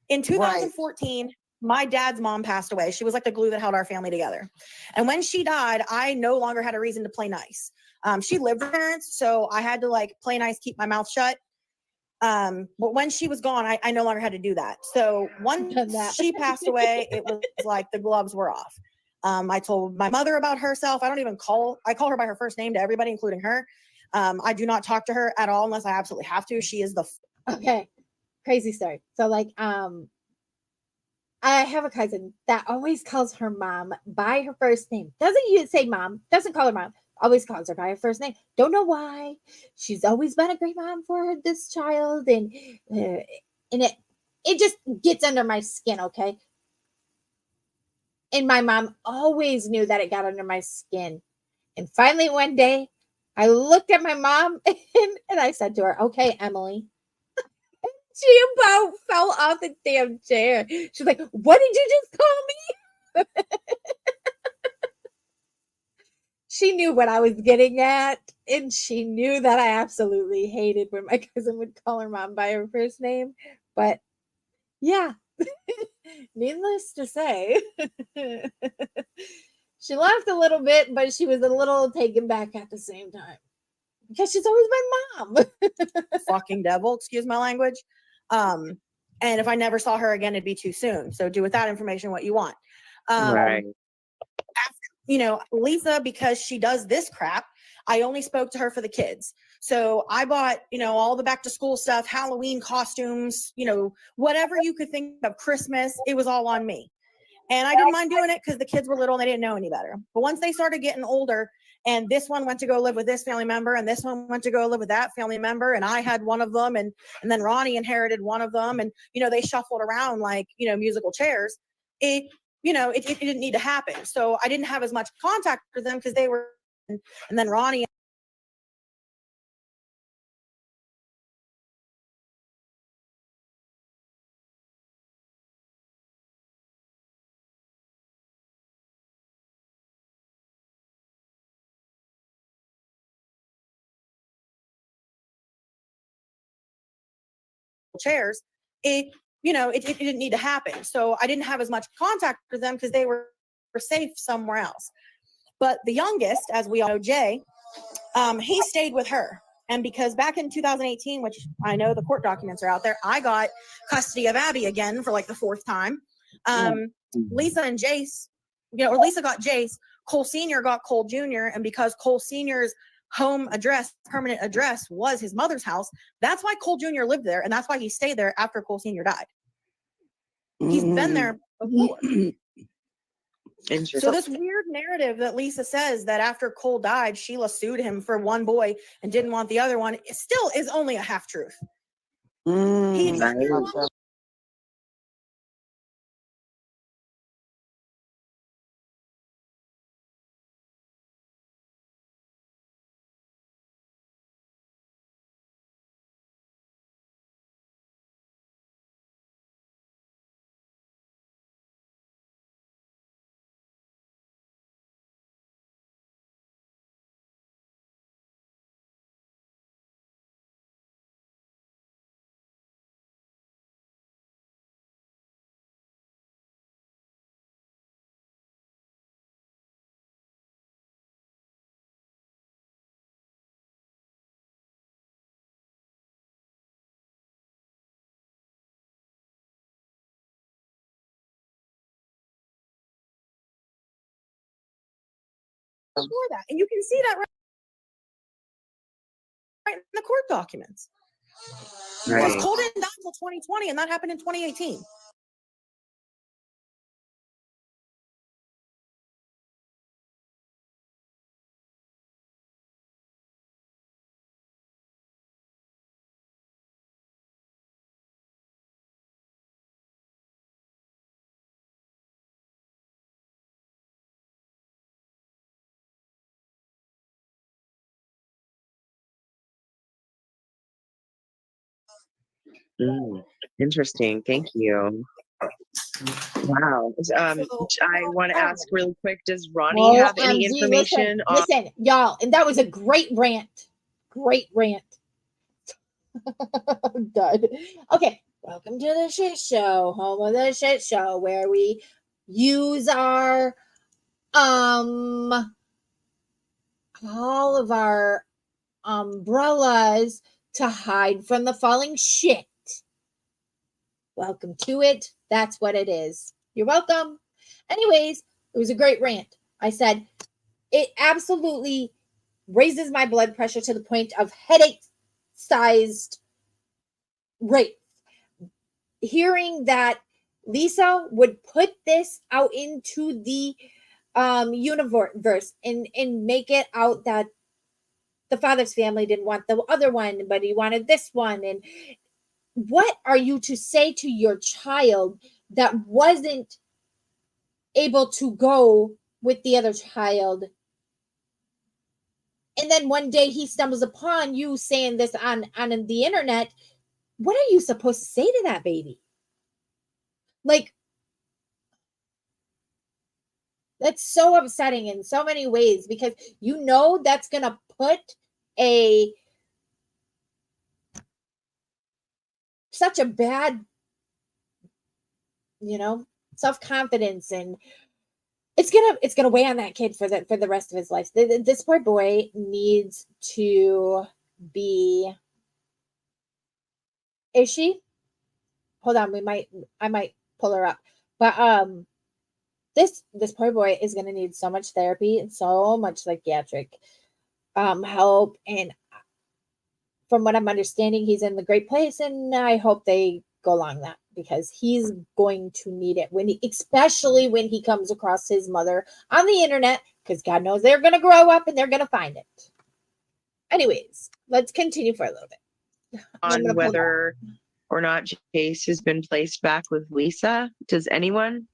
in 2014, my dad's mom passed away. She was like the glue that held our family together. And when she died, I no longer had a reason to play nice. She lived with her parents, so I had to like play nice, keep my mouth shut. But when she was gone, I no longer had to do that. So once she passed away, it was like the gloves were off. I told my mother about herself. I call her by her first name to everybody, including her. I do not talk to her at all unless I absolutely have to. She is the okay. Crazy story. So like I have a cousin that always calls her mom by her first name. Doesn't you say mom, doesn't call her mom, always calls her by her first name. Don't know why. She's always been a great mom for this child, and it just gets under my skin, okay? And my mom always knew that it got under my skin. And finally one day I looked at my mom and I said to her, okay, Emily. She about fell off the damn chair. She's like, what did you just call me? She knew what I was getting at, and she knew that I absolutely hated when my cousin would call her mom by her first name. But yeah, needless to say, she laughed a little bit, but she was a little taken back at the same time because she's always been mom. fucking devil, excuse my language. And if I never saw her again, it'd be too soon. So do with that information what you want. Right. Lisa, because she does this crap, I only spoke to her for the kids. So I bought, all the back to school stuff, Halloween costumes, whatever you could think of, Christmas, it was all on me. And I didn't mind doing it because the kids were little and they didn't know any better. But once they started getting older, and this one went to go live with this family member, and this one went to go live with that family member, and I had one of them, and then Ronnie inherited one of them, and they shuffled around like musical chairs. It didn't need to happen. So I didn't have as much contact with them because they were, and then Ronnie chairs. It didn't need to happen. So I didn't have as much contact with them because they were safe somewhere else. But the youngest, as we all know, Jay, he stayed with her. And because back in 2018, which I know the court documents are out there, I got custody of Abby again for like the fourth time. Lisa and Jace, or Lisa got Jace, Cole Sr. got Cole Jr. And because Cole Sr.'s home address, permanent address, was his mother's house, that's why Cole Jr. lived there. And that's why he stayed there after Cole Sr. died. He's been there before. So this weird narrative that Lisa says that after Cole died, Sheila sued him for one boy and didn't want the other one, it still is only a half truth. before that. And you can see that right in the court documents. Right. Because Cole didn't die until 2020, and that happened in 2018. Interesting. Thank you. Wow. I want to ask really quick, does Ronnie have any OMG, information on listen, y'all, and that was a great rant. Great rant. I'm done. Okay, welcome to the shit show, home of the shit show, where we use our all of our umbrellas to hide from the falling shit. Welcome to it. That's what it is. You're welcome. Anyways, it was a great rant. I said it absolutely raises my blood pressure to the point of headache-sized rape. Hearing that Lisa would put this out into the universe and make it out that the father's family didn't want the other one, but he wanted this one. And what are you to say to your child that wasn't able to go with the other child? And then one day he stumbles upon you saying this on the internet. What are you supposed to say to that baby? Like, that's so upsetting in so many ways, because you know that's going to put such a bad, self-confidence, and it's gonna weigh on that kid for the rest of his life. This poor boy needs to be. Is she? Hold on, I might pull her up. But this poor boy is gonna need so much therapy and so much psychiatric help. And from what I'm understanding, he's in the great place, and I hope they go along that, because he's going to need it especially when he comes across his mother on the internet, because God knows they're going to grow up and they're going to find it. Anyways, let's continue for a little bit. on whether or not Jace has been placed back with Lisa? Does anyone?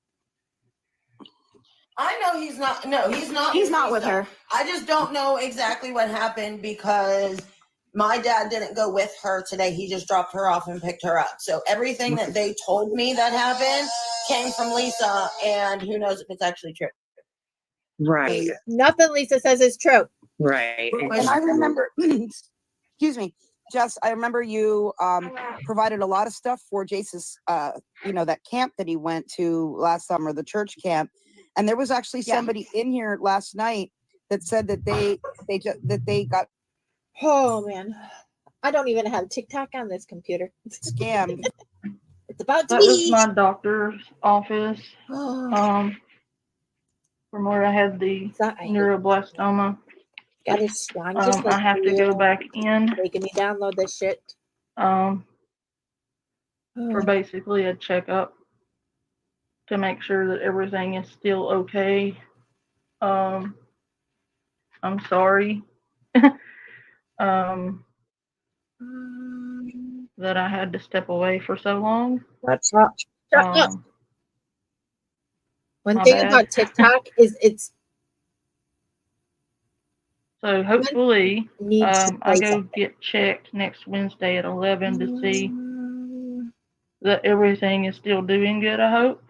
I know he's not. No, he's not. He's not with her. I just don't know exactly what happened, because my dad didn't go with her today. He just dropped her off and picked her up. So everything that they told me that happened came from Lisa, and who knows if it's actually true. Right. Nothing Lisa says is true. Right. And I remember, excuse me, Jess, I remember you provided a lot of stuff for Jace's, that camp that he went to last summer, the church camp. And there was actually somebody in here last night that said that they got. Oh man, I don't even have TikTok on this computer. Scammed. It's about to That was be. my doctor's office. From where I had the neuroblastoma. Got it strong. Just I have to go back in. Making me download this shit. For basically a checkup to make sure that everything is still okay. I'm sorry that I had to step away for so long. That's not. One My thing bad. about TikTok is it's. So hopefully, needs to I go something. get checked next Wednesday at 11 to see that everything is still doing good, I hope.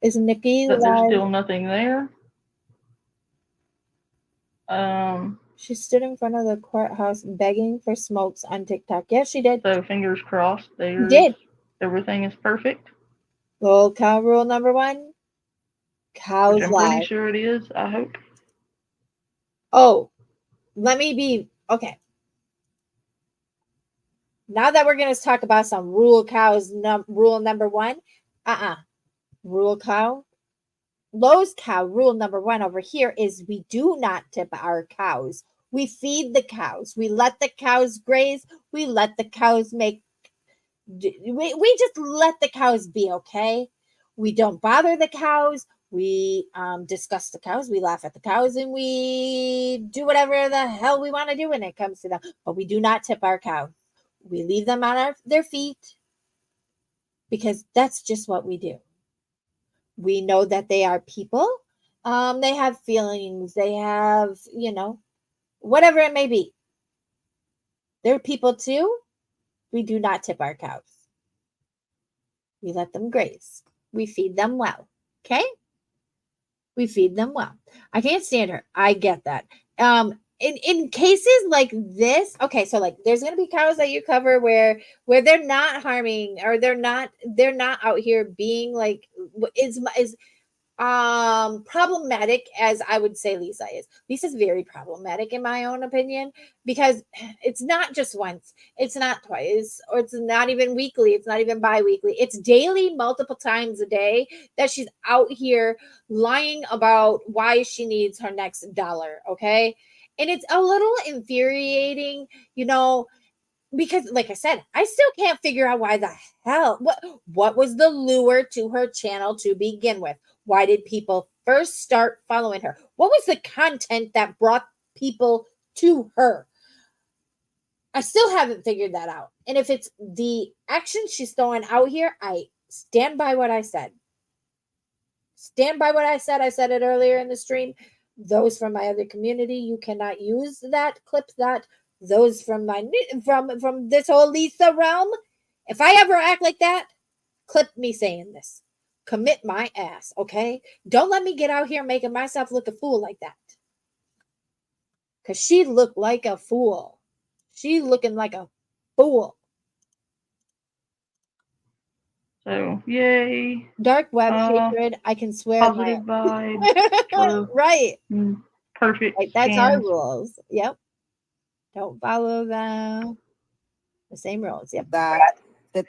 Is Nikki that there's live? still nothing there. She stood in front of the courthouse begging for smokes on TikTok. Yes, she did. So fingers crossed. Did. Everything is perfect. Well, cow rule number 1. Cows Which I'm live. pretty sure it is, I hope. Oh, let me be okay. Now that we're going to talk about some rule cows, rule number 1. Rule cow. Lowe's cow rule number 1 over here is we do not tip our cows. We feed the cows. We let the cows graze. We let the cows we just let the cows be, okay? We don't bother the cows. We discuss the cows. We laugh at the cows, and we do whatever the hell we want to do when it comes to them. But we do not tip our cows. We leave them on their feet because that's just what we do. We know that they are people. They have feelings. They have, whatever it may be. They're people too. We do not tip our cows. We let them graze. We feed them well. Okay? We feed them well. I can't stand her. I get that. In cases like this, okay, so like there's gonna be cows that you cover where they're not harming, or they're not out here being like is problematic as I would say Lisa is. Lisa's very problematic in my own opinion, because it's not just once, it's not twice, or it's not even weekly, it's not even bi-weekly, it's daily, multiple times a day that she's out here lying about why she needs her next dollar. Okay, and it's a little infuriating, because like I said, I still can't figure out why the hell, what was the lure to her channel to begin with? Why did people first start following her? What was the content that brought people to her? I still haven't figured that out. And if it's the action she's throwing out here, I stand by what I said. Stand by what I said. I said it earlier in the stream. Those from my other community, you cannot use that, clip that. Those from from this whole Lisa realm, if I ever act like that, clip me saying this. Commit my ass, okay? Don't let me get out here making myself look a fool like that. Because she looked like a fool. She looking like a fool. So, yay. Dark web hatred, I can swear. Positive vibes. Right. Perfect. Right. That's our scans. rules. Yep. Don't follow them. The same rules. Yep. That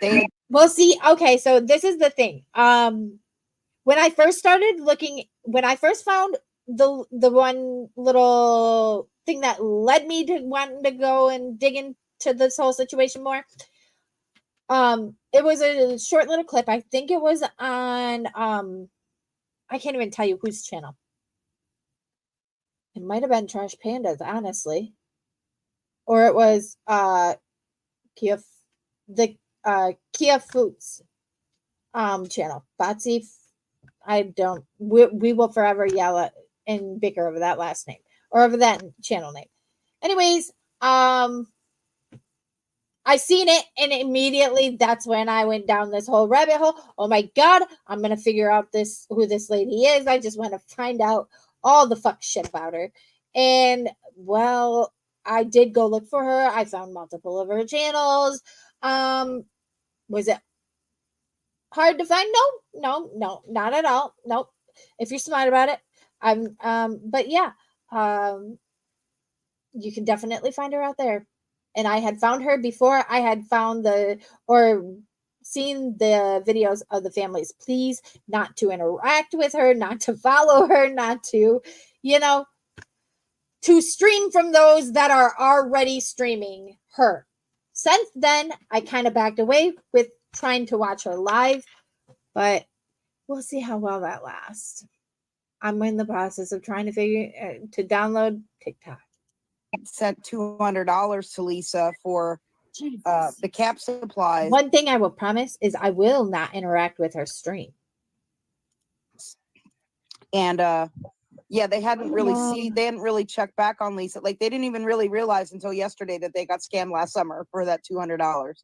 they had Well, see, okay, so this is the thing. When I first started looking, when I first found the one little thing that led me to wanting to go and dig into this whole situation more, it was a short little clip. I think it was on I can't even tell you whose channel. It might have been Trash Pandas, honestly. Or it was Kia Fotze channel. Fotze. We will forever yell at and bicker over that last name, or over that channel name. Anyways, I seen it, and immediately that's when I went down this whole rabbit hole. Oh my god, I'm gonna figure out who this lady is. I just want to find out all the fuck shit about her. And well, I did go look for her. I found multiple of her channels. Was it hard to find? No, not at all. Nope. If you're smart about it. But yeah, you can definitely find her out there. And I had found her before I had found seen the videos of the families. Please not to interact with her, not to follow her, not to, to stream from those that are already streaming her. Since then, I kind of backed away with trying to watch her live, but we'll see how well that lasts. I'm in the process of trying to download TikTok. sent $200 to Lisa for the cap supplies. One thing I will promise is I will not interact with her stream. And yeah, they hadn't really checked back on Lisa. Like they didn't even really realize until yesterday that they got scammed last summer for that $200.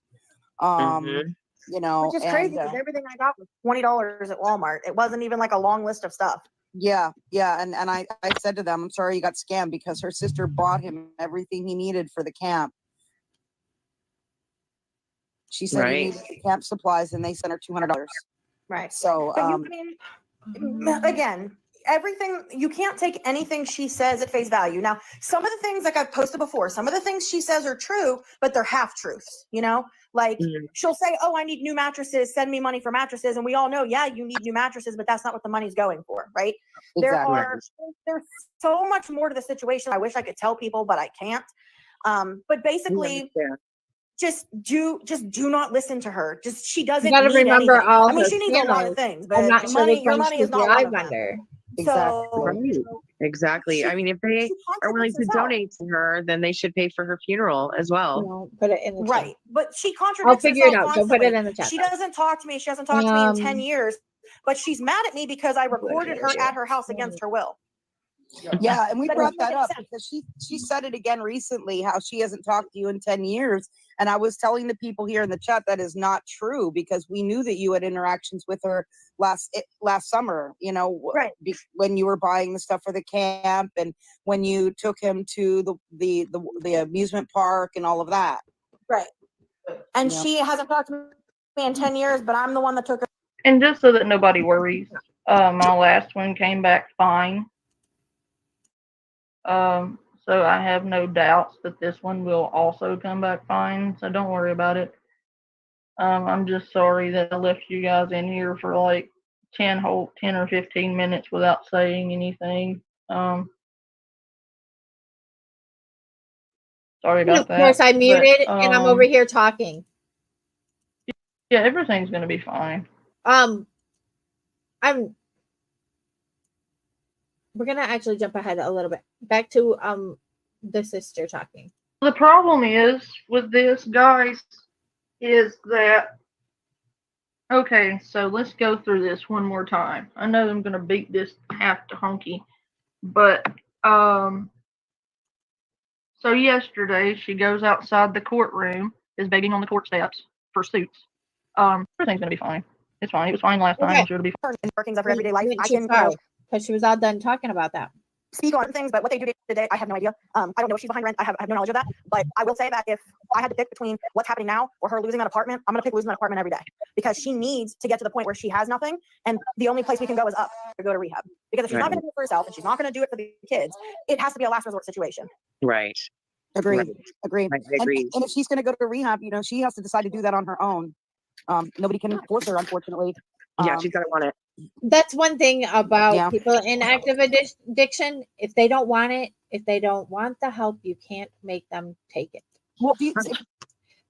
Which is crazy because everything I got was $20 at Walmart. It wasn't even like a long list of stuff. Yeah. And I said to them, I'm sorry you got scammed, because her sister bought him everything he needed for the camp. She said he needed the camp supplies, and they sent her $200. Right. So again, everything, you can't take anything she says at face value. Now, some of the things, like I've posted before, some of the things she says are true, but they're half truths, you know? Like she'll say, oh, I need new mattresses, send me money for mattresses. And we all know, yeah, you need new mattresses, but that's not what the money's going for, right? Exactly. There's so much more to the situation. I wish I could tell people, but I can't. But basically, just do not listen to her. Just, she doesn't You gotta need remember anything. all I mean, her she needs a lot of channels. things, I'm but not sure money, which your one money is she's not one of live them. under. Exactly. So Right. Exactly. I mean, if they are willing to donate to her, then they should pay for her funeral as well. No, put it in the chat. right, but she I'll contradicts figure it herself out. Don't put constantly. it in the chat. She though. doesn't talk to me. She hasn't talked to me in 10 years, but she's mad at me because I recorded her at her house against her will. Yeah, and we That brought doesn't that make up sense. because she said it again recently, how she hasn't talked to you in 10 years. And I was telling the people here in the chat that is not true, because we knew that you had interactions with her last summer, you know, Right. when you were buying the stuff for the camp and when you took him to the amusement park and all of that. Right. And Yeah. she hasn't talked to me in 10 years, but I'm the one that took her. And just so that nobody worries, my last one came back fine. So I have no doubts that this one will also come back fine. So don't worry about it. I'm just sorry that I left you guys in here for like 10 or 15 minutes without saying anything. Sorry And about of that. course, I muted but, and I'm over here talking. Yeah, everything's gonna be fine. We're gonna actually jump ahead a little bit back to the sister talking. The problem is with this, guys, is that, okay, so let's go through this one more time. I know I'm gonna beat this half to honky, but so yesterday she goes outside the courtroom, is begging on the court steps for suits. Everything's gonna be fine. It's fine. It was fine last time. Okay. I'm sure it'll be fine. And workings of her everyday life. When I she's can, sorry, because she was all done talking about that. speak on things, but what they do today, I have no idea. I don't know if she's behind rent. I have no knowledge of that. But I will say that if I had to pick between what's happening now or her losing that apartment, I'm going to pick losing that apartment every day, because she needs to get to the point where she has nothing. And the only place we can go is up, to go to rehab. Because if she's not going to do it for herself and she's not going to do it for the kids, it has to be a last resort situation. Right. Agree. Right. Agree. I agree. And if she's going to go to rehab, you know, she has to decide to do that on her own. Nobody can force her, unfortunately. Yeah, she's got to want it. That's one thing about Yeah. people in active addiction. If they don't want it, if they don't want the help, you can't make them take it. Well,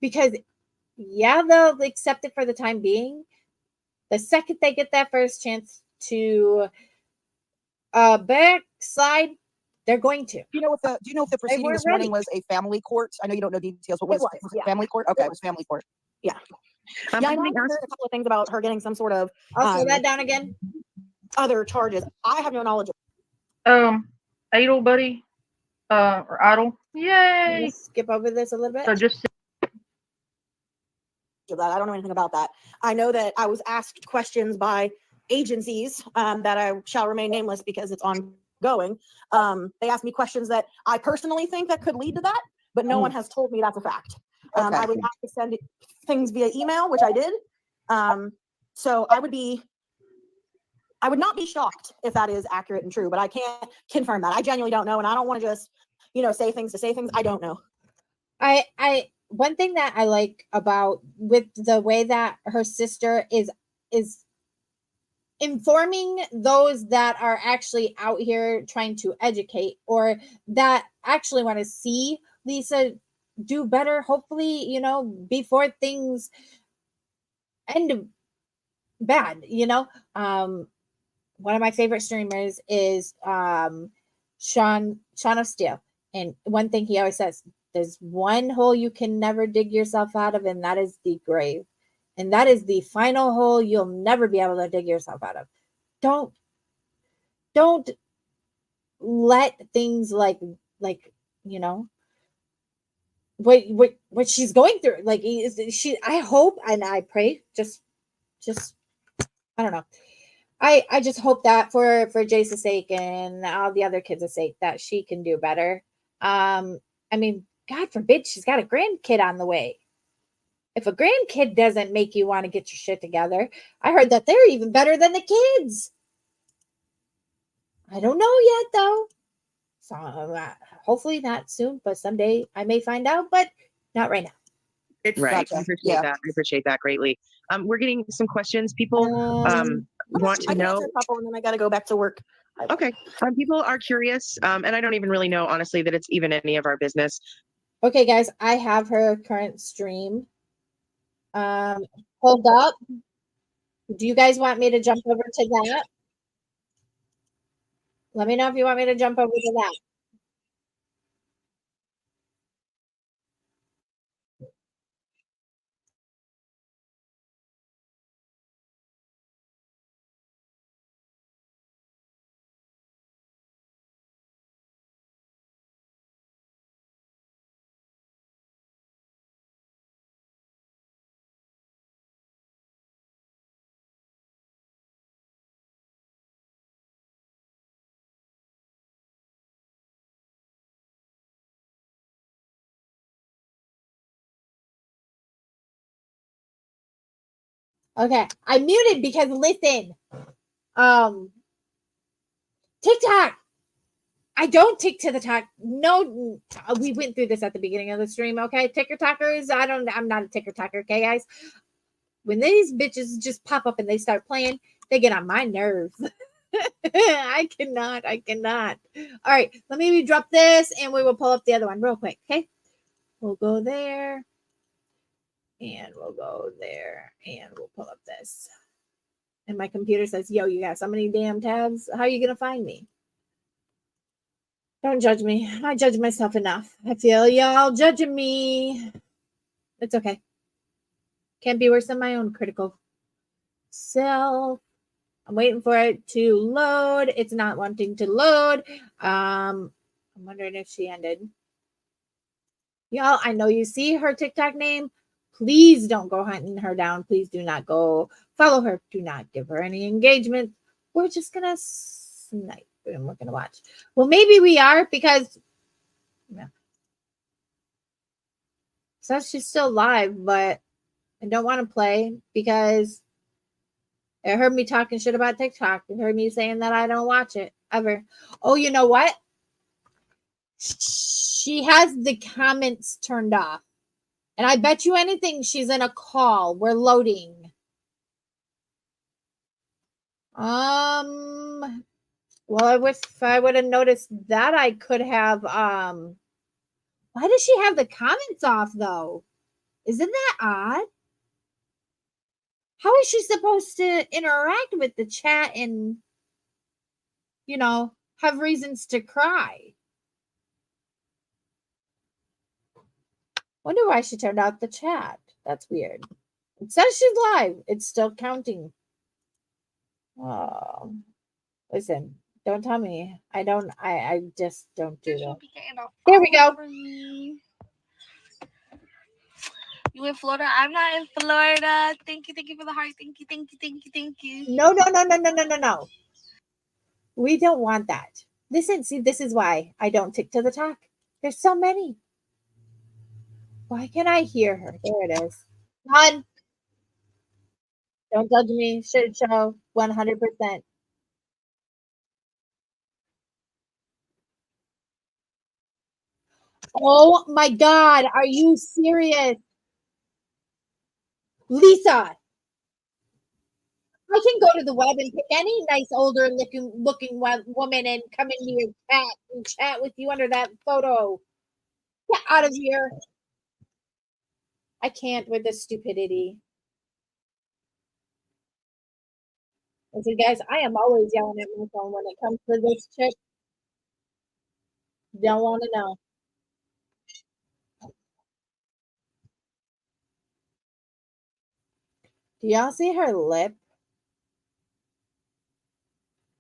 Because yeah, they'll accept it for the time being. The second they get that first chance to backslide, they're going to. do you know if the proceeding weren't this morning ready. was a family court? I know you don't know details, but what It was was, it? yeah. Family court? Okay, it was family court. Yeah, I know I heard a couple of things about her getting some sort of I'll slow that down again. other charges. I have no knowledge of. Idle buddy, or idle. Yay! Let's skip over this a little bit. So just That. I don't know anything about that. I know that I was asked questions by agencies that I shall remain nameless because it's ongoing. They asked me questions that I personally think that could lead to that, but no one has told me that's a fact. Okay. I would have to send things via email, which I did. So I would not be shocked if that is accurate and true, but I can't confirm that. I genuinely don't know, and I don't want to just, say things to say things. I don't know. I one thing that I like about with the way that her sister is informing those that are actually out here trying to educate or that actually want to see Lisa do better, hopefully, before things end bad. One of my favorite streamers is Sean of Steel, and one thing he always says, there's one hole you can never dig yourself out of, and that is the grave. And that is the final hole you'll never be able to dig yourself out of. Don't let things like what she's going through. Like I hope and I pray just I don't know. I just hope that for Jace's sake and all the other kids' sake that she can do better. I mean, God forbid she's got a grandkid on the way. If a grandkid doesn't make you want to get your shit together, I heard that they're even better than the kids. I don't know yet, though. So hopefully not soon, but someday I may find out, but not right now. It's Right. Gotcha. I appreciate Yeah. that. I appreciate that greatly. We're getting some questions. People want to I can know. answer a couple and then I got to go back to work. Okay. People are curious, and I don't even really know, honestly, that it's even any of our business. Okay, guys, I have her current stream pulled up. Do you guys want me to jump over to that? Let me know if you want me to jump over to that. Okay, I muted because listen, TikTok. I don't tick to the talk. No, we went through this at the beginning of the stream. Okay, ticker talkers. I'm not a ticker talker. Okay, guys. When these bitches just pop up and they start playing, they get on my nerves. I cannot. All right, let me drop this and we will pull up the other one real quick. Okay, we'll go there and we'll go there and we'll pull up this. And my computer says, yo, you got so many damn tabs. How are you going to find me? Don't judge me. I judge myself enough. I feel y'all judging me. It's okay. Can't be worse than my own critical self. I'm waiting for it to load. It's not wanting to load. I'm wondering if she ended. Y'all, I know you see her TikTok name. Please don't go hunting her down. Please do not go follow her. Do not give her any engagement. We're just going to snipe and we're going to watch. Well, maybe we are because says she's still live, but I don't want to play because it heard me talking shit about TikTok. It heard me saying that I don't watch it ever. Oh, you know what? She has the comments turned off. And I bet you anything she's in a call. We're loading. Well, I wish if I would have noticed that I could have why does she have the comments off though? Isn't that odd? How is she supposed to interact with the chat and have reasons to cry? Wonder why she turned out the chat. That's weird. It says she's live. It's still counting. Oh, listen, don't tell me. I just don't do that. There we go. You in Florida? I'm not in Florida. Thank you for the heart. Thank you. No. We don't want that. Listen, see, this is why I don't tick to the talk. There's so many. Why can't I hear her? There it is. Done. Don't judge me. Shit show. 100%. Oh my God. Are you serious? Lisa, I can go to the web and pick any nice older looking woman and come into your chat and chat with you under that photo. Get out of here. I can't with this stupidity. Listen, guys, I am always yelling at my phone when it comes to this chick. Don't want to know. Do y'all see her lip?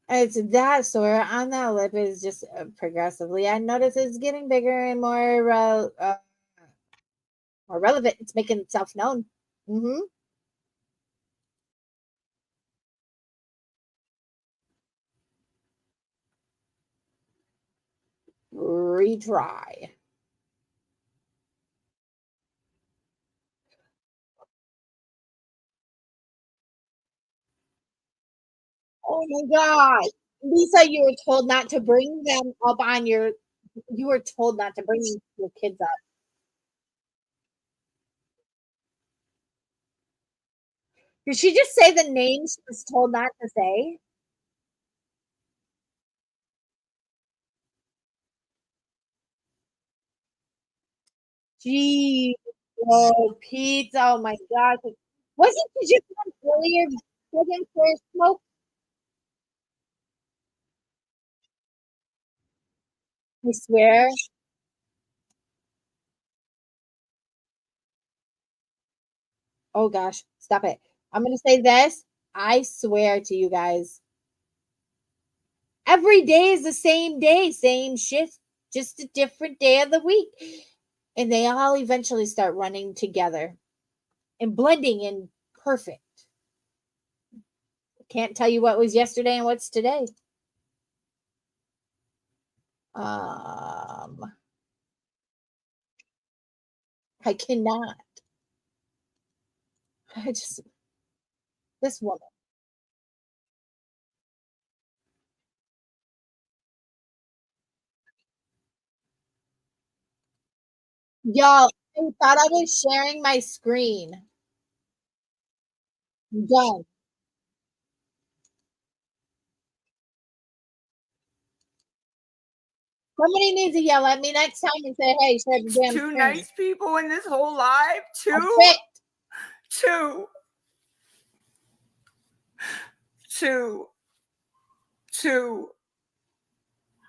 It's that sore on that lip is just progressively. I notice it's getting bigger and more relevant. It's making itself known. Retry. Oh my God. Lisa, you were told not to bring them up on your. You were told not to bring your kids up. Did she just say the names she was told not to say? Gee, oh, pizza! Oh my gosh! Wasn't she just on earlier begging for a smoke? I swear. Oh gosh, stop it! I'm gonna say this. I swear to you guys, every day is the same day, same shift, just a different day of the week, and they all eventually start running together and blending in perfect. Can't tell you what was yesterday and what's today. I cannot. I just this woman. Y'all, I thought I was sharing my screen. Done. Somebody needs to yell at me next time and say, hey, share the damn Two screen. nice people in this whole live. That's Two. it. Two. Two. Two.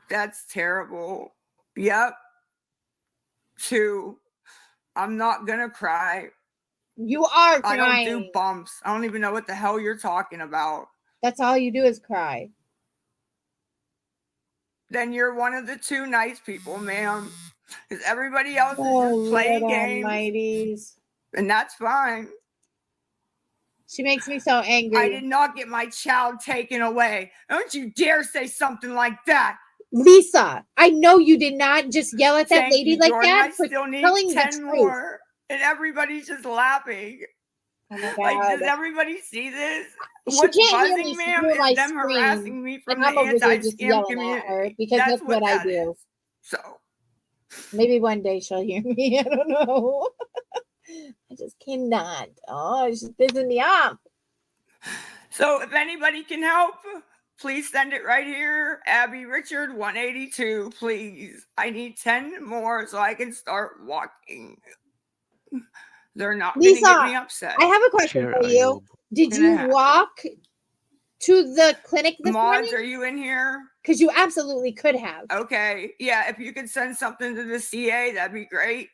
That's terrible. Yep. Two. I'm not gonna cry. You are I don't do crying. bumps. I don't even know what the hell you're talking about. That's all you do is cry. Then you're one of the two nice people, ma'am. Because everybody else Oh, is just playing Lord games. almighties. And that's fine. She makes me so angry. I did not get my child taken away. Don't you dare say something like that. Lisa, I know you did not just yell at that Thank lady you, like Jordan. that I for still need telling the 10 truth. more. And everybody's just laughing. Oh my Like, God. does everybody see this? She What's can't hear me buzzing, ma'am, through my is them screen, harassing me from and the I'm over here just anti-scam yelling at her community. because that's what I that do. is. So, Maybe one day she'll hear me. I don't know. I just cannot. Oh, it's just pissing me off. so if anybody can help, please send it right here. Abby Richard 182, please. I need 10 more so I can start walking. They're not going to Lisa, get me upset. I have a question for you. Did Gonna you have walk to the clinic this Mods, morning? are you in here? Because you absolutely could have. Okay. Yeah, if you could send something to the CA, that'd be great.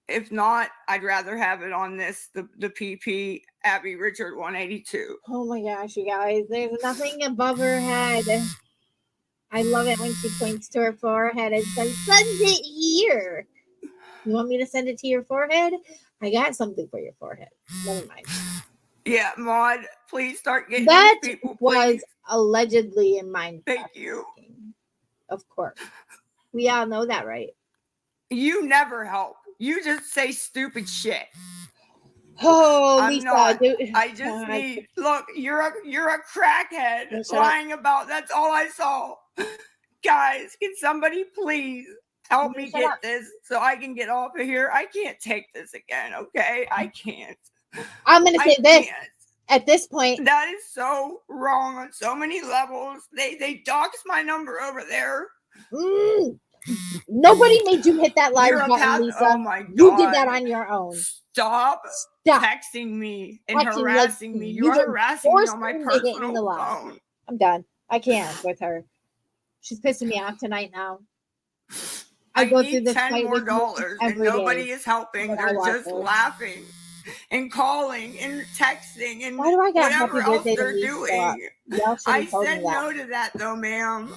If not, I'd rather have it on this, the PP Abby Richard 182. Oh my gosh, you guys. There's nothing above her head. I love it when she points to her forehead and says, send it here. You want me to send it to your forehead? I got something for your forehead. Never mind. Yeah, Maud, please start getting That these people, was please. allegedly in mind. Thank you. Of course. We all know that, right? You never help. You just say stupid shit. Oh, I'm Lisa, not. dude. I just need. Look, you're a crackhead Shut up. lying about. That's all I saw. Guys, can somebody please help me Shut get up. this so I can get off of here? I can't take this again. Okay, I can't. I'm gonna say this Can't. at this point. That is so wrong on so many levels. They doxed my number over there. Nobody made you hit that live You're a button, Lisa. Oh my God. You did that on your own. Stop texting me and harassing me. You're harassing me on my personal phone. I'm done. I can't with her. She's pissing me off tonight now. I go need through this $10 fight more with you dollars and every nobody day is helping. when I They're watch just her. laughing and calling and texting and Why do I got whatever happy else birthday to they're me doing. Y'all should I have told me said that. no to that though, ma'am,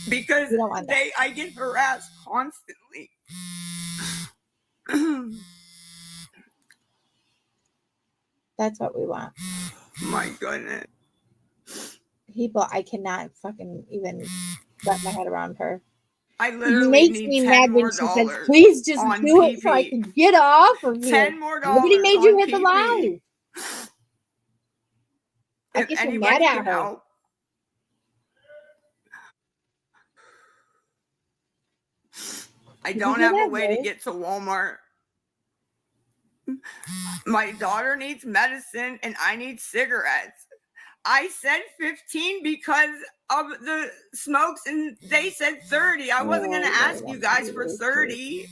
because We don't want that. I get harassed constantly. That's what we want. My goodness. People, I cannot fucking even wrap my head around her. I It literally makes need me 10 mad more when she says, dollars please just on do it so I PP. can get off of here. 10 more Nobody dollars made you on hit the PP. live. I If get so anybody mad at can her. help, I don't have a way to get to Walmart. My daughter needs medicine and I need cigarettes. I said 15 because of the smokes and they said 30. I wasn't going to ask you guys for 30.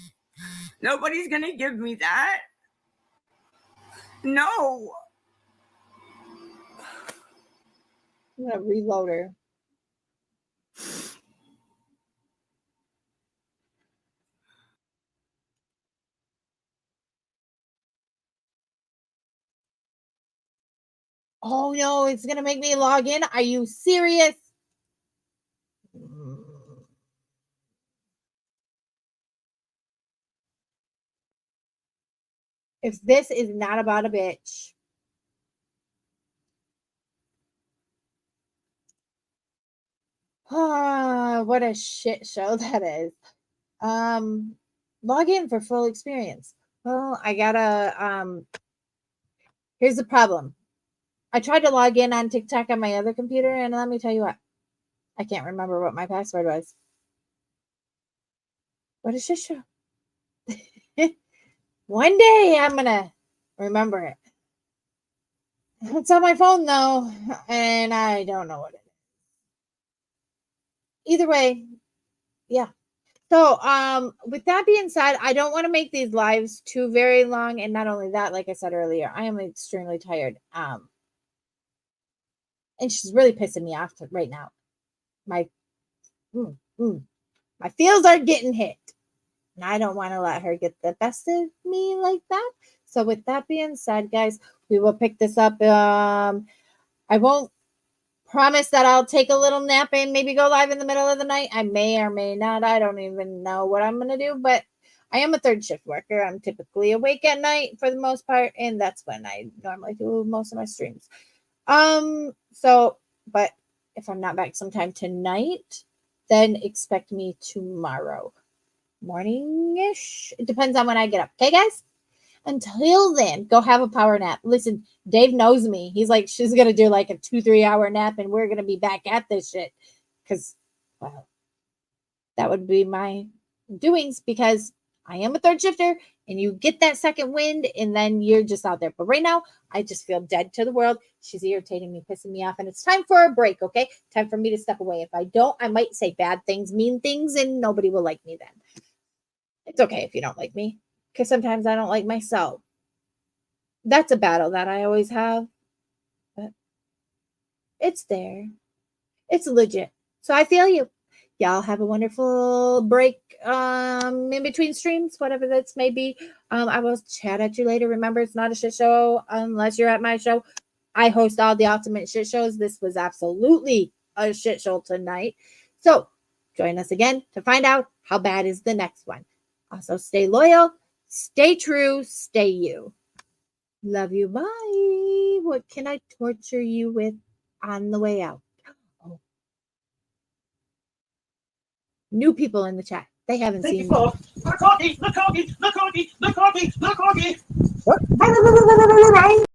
Nobody's going to give me that. No. I'm gonna reload her. Oh no, it's gonna make me log in. Are you serious? If this is not about a bitch. What a shit show that is. Log in for full experience. Well, I gotta here's the problem. I tried to log in on TikTok on my other computer, and let me tell you what. I can't remember what my password was. What a shit show. One day I'm gonna remember it. It's on my phone though, and I don't know what it is. Either way, yeah. So, with that being said, I don't want to make these lives too very long, and not only that, like I said earlier, I am extremely tired. And she's really pissing me off right now. My feels are getting hit, and I don't want to let her get the best of me like that. So, with that being said, guys, we will pick this up. I won't promise that I'll take a little nap and maybe go live in the middle of the night. I may or may not. I don't even know what I'm going to do, but I am a third shift worker. I'm typically awake at night for the most part, and that's when I normally do most of my streams. But if I'm not back sometime tonight, then expect me tomorrow morning-ish. It depends on when I get up. Okay, guys? Until then, go have a power nap. Listen, Dave knows me. He's like, she's going to do like a 2-3 hour nap and we're going to be back at this shit. Because, well, that would be my doings because I am a third shifter and you get that second wind and then you're just out there. But right now, I just feel dead to the world. She's irritating me, pissing me off. And it's time for a break, okay? Time for me to step away. If I don't, I might say bad things, mean things, and nobody will like me then. It's okay if you don't like me. Because sometimes I don't like myself. That's a battle that I always have. But it's there. It's legit. So I feel you. Y'all have a wonderful break in between streams, whatever that may be. I will chat at you later. Remember, it's not a shit show unless you're at my show. I host all the ultimate shit shows. This was absolutely a shit show tonight. So join us again to find out how bad is the next one. Also, stay loyal. Stay true, stay you. Love you, bye. What can I torture you with on the way out? Oh. New people in the chat. They haven't seen me. The corgi, the corgi, the corgi, the corgi, the corgi.